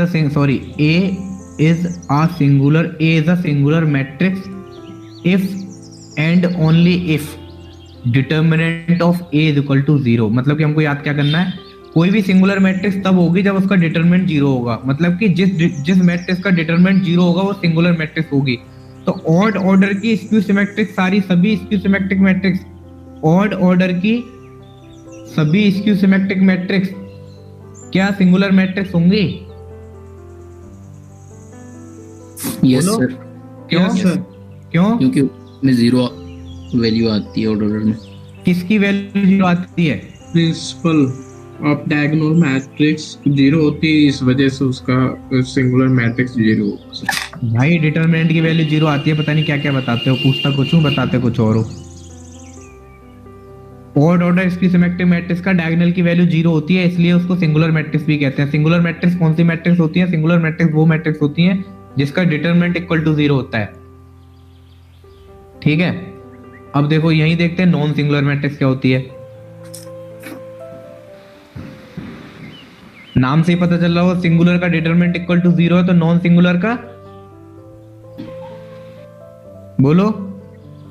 a singular matrix if and only if determinant of A is equal to 0। मतलब कि हमको याद क्या करना है, कोई भी सिंगुलर मैट्रिक्स तब होगी जब उसका डिटरमिनेंट 0 होगा। मतलब कि जिस मैट्रिक्स का डिटरमिनेंट 0 होगा वो सिंगुलर मैट्रिक्स होगी। तो ऑड ऑर्डर की स्क्यू सिमेट्रिक सभी skew symmetric matrix, odd order की सभी स्क्यू सिमेट्रिक मैट्रिक्स क्या सिंगुलर मैट्रिक्स होंगी? Yes sir. क्यों क्यों? क्योंकि में 0 वैल्यू आती है ऑर्डर में। किसकी वैल्यू 0 आती है? प्रिंसिपल ऑफ डायगोनल मैट्रिक्स 0 होती है, इस वजह से उसका सिंगुलर मैट्रिक्स 0 होगा। भाई डिटरमिनेंट की वैल्यू 0 आती है, पता नहीं क्या क्या बताते हो, पूछता कुछ हूँ बताते कुछ और हो। ऑड ऑर्डर इसकी सिमेट्रिक मैट्रिक्स का डायगोनल की वैल्यू 0 होती है, इसलिए उसको सिंगुलर मैट्रिक्स भी कहते हैं। सिंगुलर मैट्रिक्स कौन सी मैट्रिक्स होती है? सिंगुलर मैट्रिक्स वो मैट्रिक्स होती है जिसका डिटरमिनेंट इक्वल टू 0 होता है। ठीक है, अब देखो यही देखते हैं नॉन सिंगुलर मैट्रिक्स क्या होती है। नाम से ही पता चल रहा हो सिंगुलर का डिटरमिनेंट इक्वल टू 0 है, तो नॉन सिंगुलर का बोलो।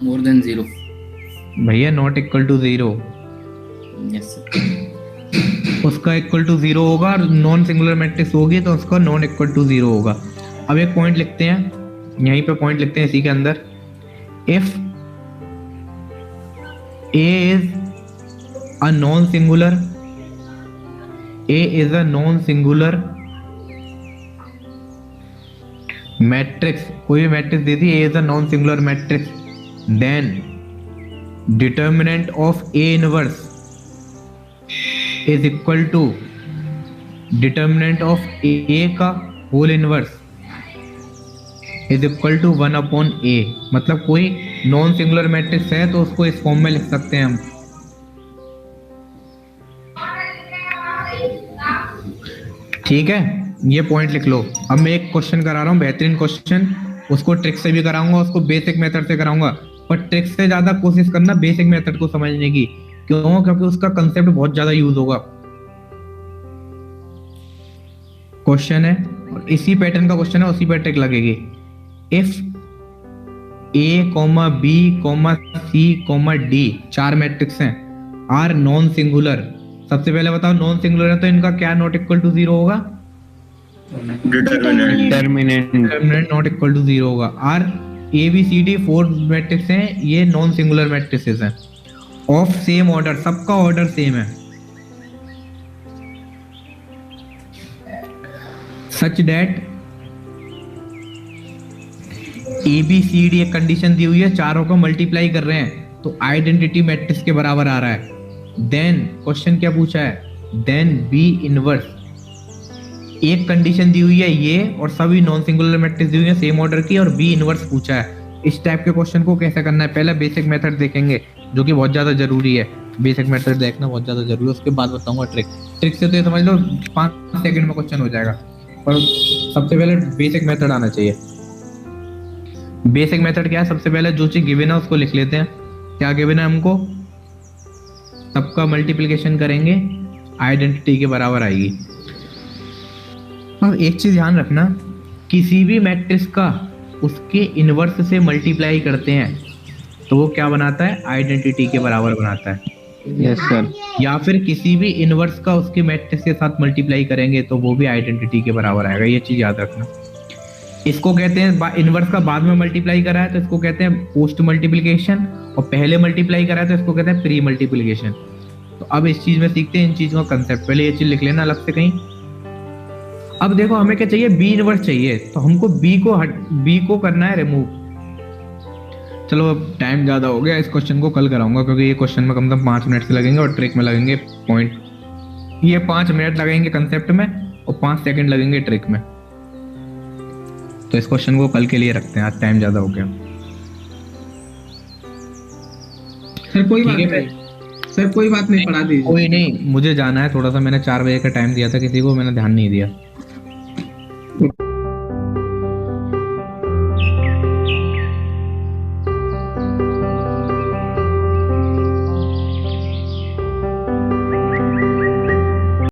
मोर देन 0 भैया, not equal to 0। Yes sir. उसका इक्वल टू 0 होगा, नॉन सिंगुलर मैट्रिक्स होगी तो उसका नॉन इक्वल टू 0 होगा। अब एक पॉइंट लिखते हैं, यहीं पे पॉइंट लिखते हैं इसी के अंदर। If A is a non-singular matrix, कोई भी मैट्रिक्स दे दी, A is a non singular matrix, then determinant of A inverse is equal to determinant of A का whole inverse is equal to 1/a। मतलब कोई नॉन सिंगुलर मैट्रिक्स है तो उसको इस फॉर्म में लिख सकते हैं हम। ठीक है, ये पॉइंट लिख लो। अब मैं एक क्वेश्चन करा रहा हूँ, बेहतरीन क्वेश्चन, उसको ट्रिक से भी कराऊंगा, उसको बेसिक मेथड से कराऊंगा, पर ट्रिक से ज्यादा कोशिश करना बेसिक मेथड को समझने की। क्यों? क्योंकि उसका कंसेप्ट बहुत ज्यादा यूज होगा। क्वेश्चन है और इसी पैटर्न का क्वेश्चन है, उसी पर ट्रिक लगेगी। If A, B, C, D 4 matrix हैं, आर नॉन सिंगुलर। सबसे पहले बताओ नॉन सिंगुलर है तो इनका क्या नॉट इक्वल टू 0 होगा? डिटरमिनेंट नॉट इक्वल टू 0 होगा। Are A, B, C, D 4 matrix हैं, ये नॉन सिंगुलर मैट्रिक्सेस हैं ऑफ सेम ऑर्डर, सबका ऑर्डर सेम है, such that A B C D एक कंडीशन दी हुई है, चारों को मल्टीप्लाई कर रहे हैं तो आइडेंटिटी मैट्रिक्स के बराबर आ रहा है। देन क्वेश्चन क्या पूछा है? देन बी इनवर्स, एक कंडीशन दी हुई है ये और सभी नॉन सिंगुलर मैट्रिक्स दी हुई है सेम ऑर्डर की, और बी इनवर्स पूछा है। इस टाइप के क्वेश्चन को कैसे करना है, पहले बेसिक मेथड देखेंगे जो कि बहुत ज्यादा जरूरी है। बेसिक मेथड देखना बहुत ज्यादा जरूरी है, उसके बाद बताऊंगा ट्रिक। ट्रिक से तो ये समझ लो 5 सेकंड में क्वेश्चन हो जाएगा, पर सबसे पहले बेसिक मेथड आना चाहिए। बेसिक मेथड क्या है? सबसे पहले जो चीज गिवन है उसको लिख लेते हैं। क्या गिवन है हमको? सबका मल्टीप्लिकेशन करेंगे, आइडेंटिटी के बराबर आएगी। अब एक चीज ध्यान रखना, किसी भी मैट्रिक्स का उसके इनवर्स से मल्टीप्लाई करते हैं तो वो क्या बनाता है? आइडेंटिटी के बराबर बनाता है। Yes sir. या फिर किसी भी इनवर्स का उसके मैट्रिक्स के साथ मल्टीप्लाई करेंगे तो वो भी आइडेंटिटी के बराबर आएगा। ये चीज याद रखना। इसको कहते हैं इनवर्स का बाद में मल्टीप्लाई करा है तो इसको कहते हैं पोस्ट मल्टीप्लिकेशन, और पहले मल्टीप्लाई करा है तो इसको कहते हैं प्री मल्टीप्लिकेशन। तो अब इस चीज में सीखते हैं इन चीजों का कंसेप्ट। पहले ये चीज लिख लेना अलग से कहीं। अब देखो हमें क्या चाहिए? बी इनवर्स चाहिए, तो हमको बी को करना है रिमूव। चलो अब टाइम ज्यादा हो गया, इस क्वेश्चन को कल कराऊंगा क्योंकि ये क्वेश्चन में कम से कम 5 मिनट से लगेंगे और ट्रिक में लगेंगे पॉइंट, ये 5 मिनट लगेंगे कंसेप्ट में और 5 सेकंड लगेंगे ट्रिक में। तो इस क्वेश्चन को कल के लिए रखते हैं, आज टाइम ज्यादा हो गया। सर कोई बात नहीं, सर कोई बात नहीं, पढ़ा दीजिए। कोई नहीं, मुझे जाना है थोड़ा सा, मैंने 4 बजे का टाइम दिया था किसी को, मैंने ध्यान नहीं दिया।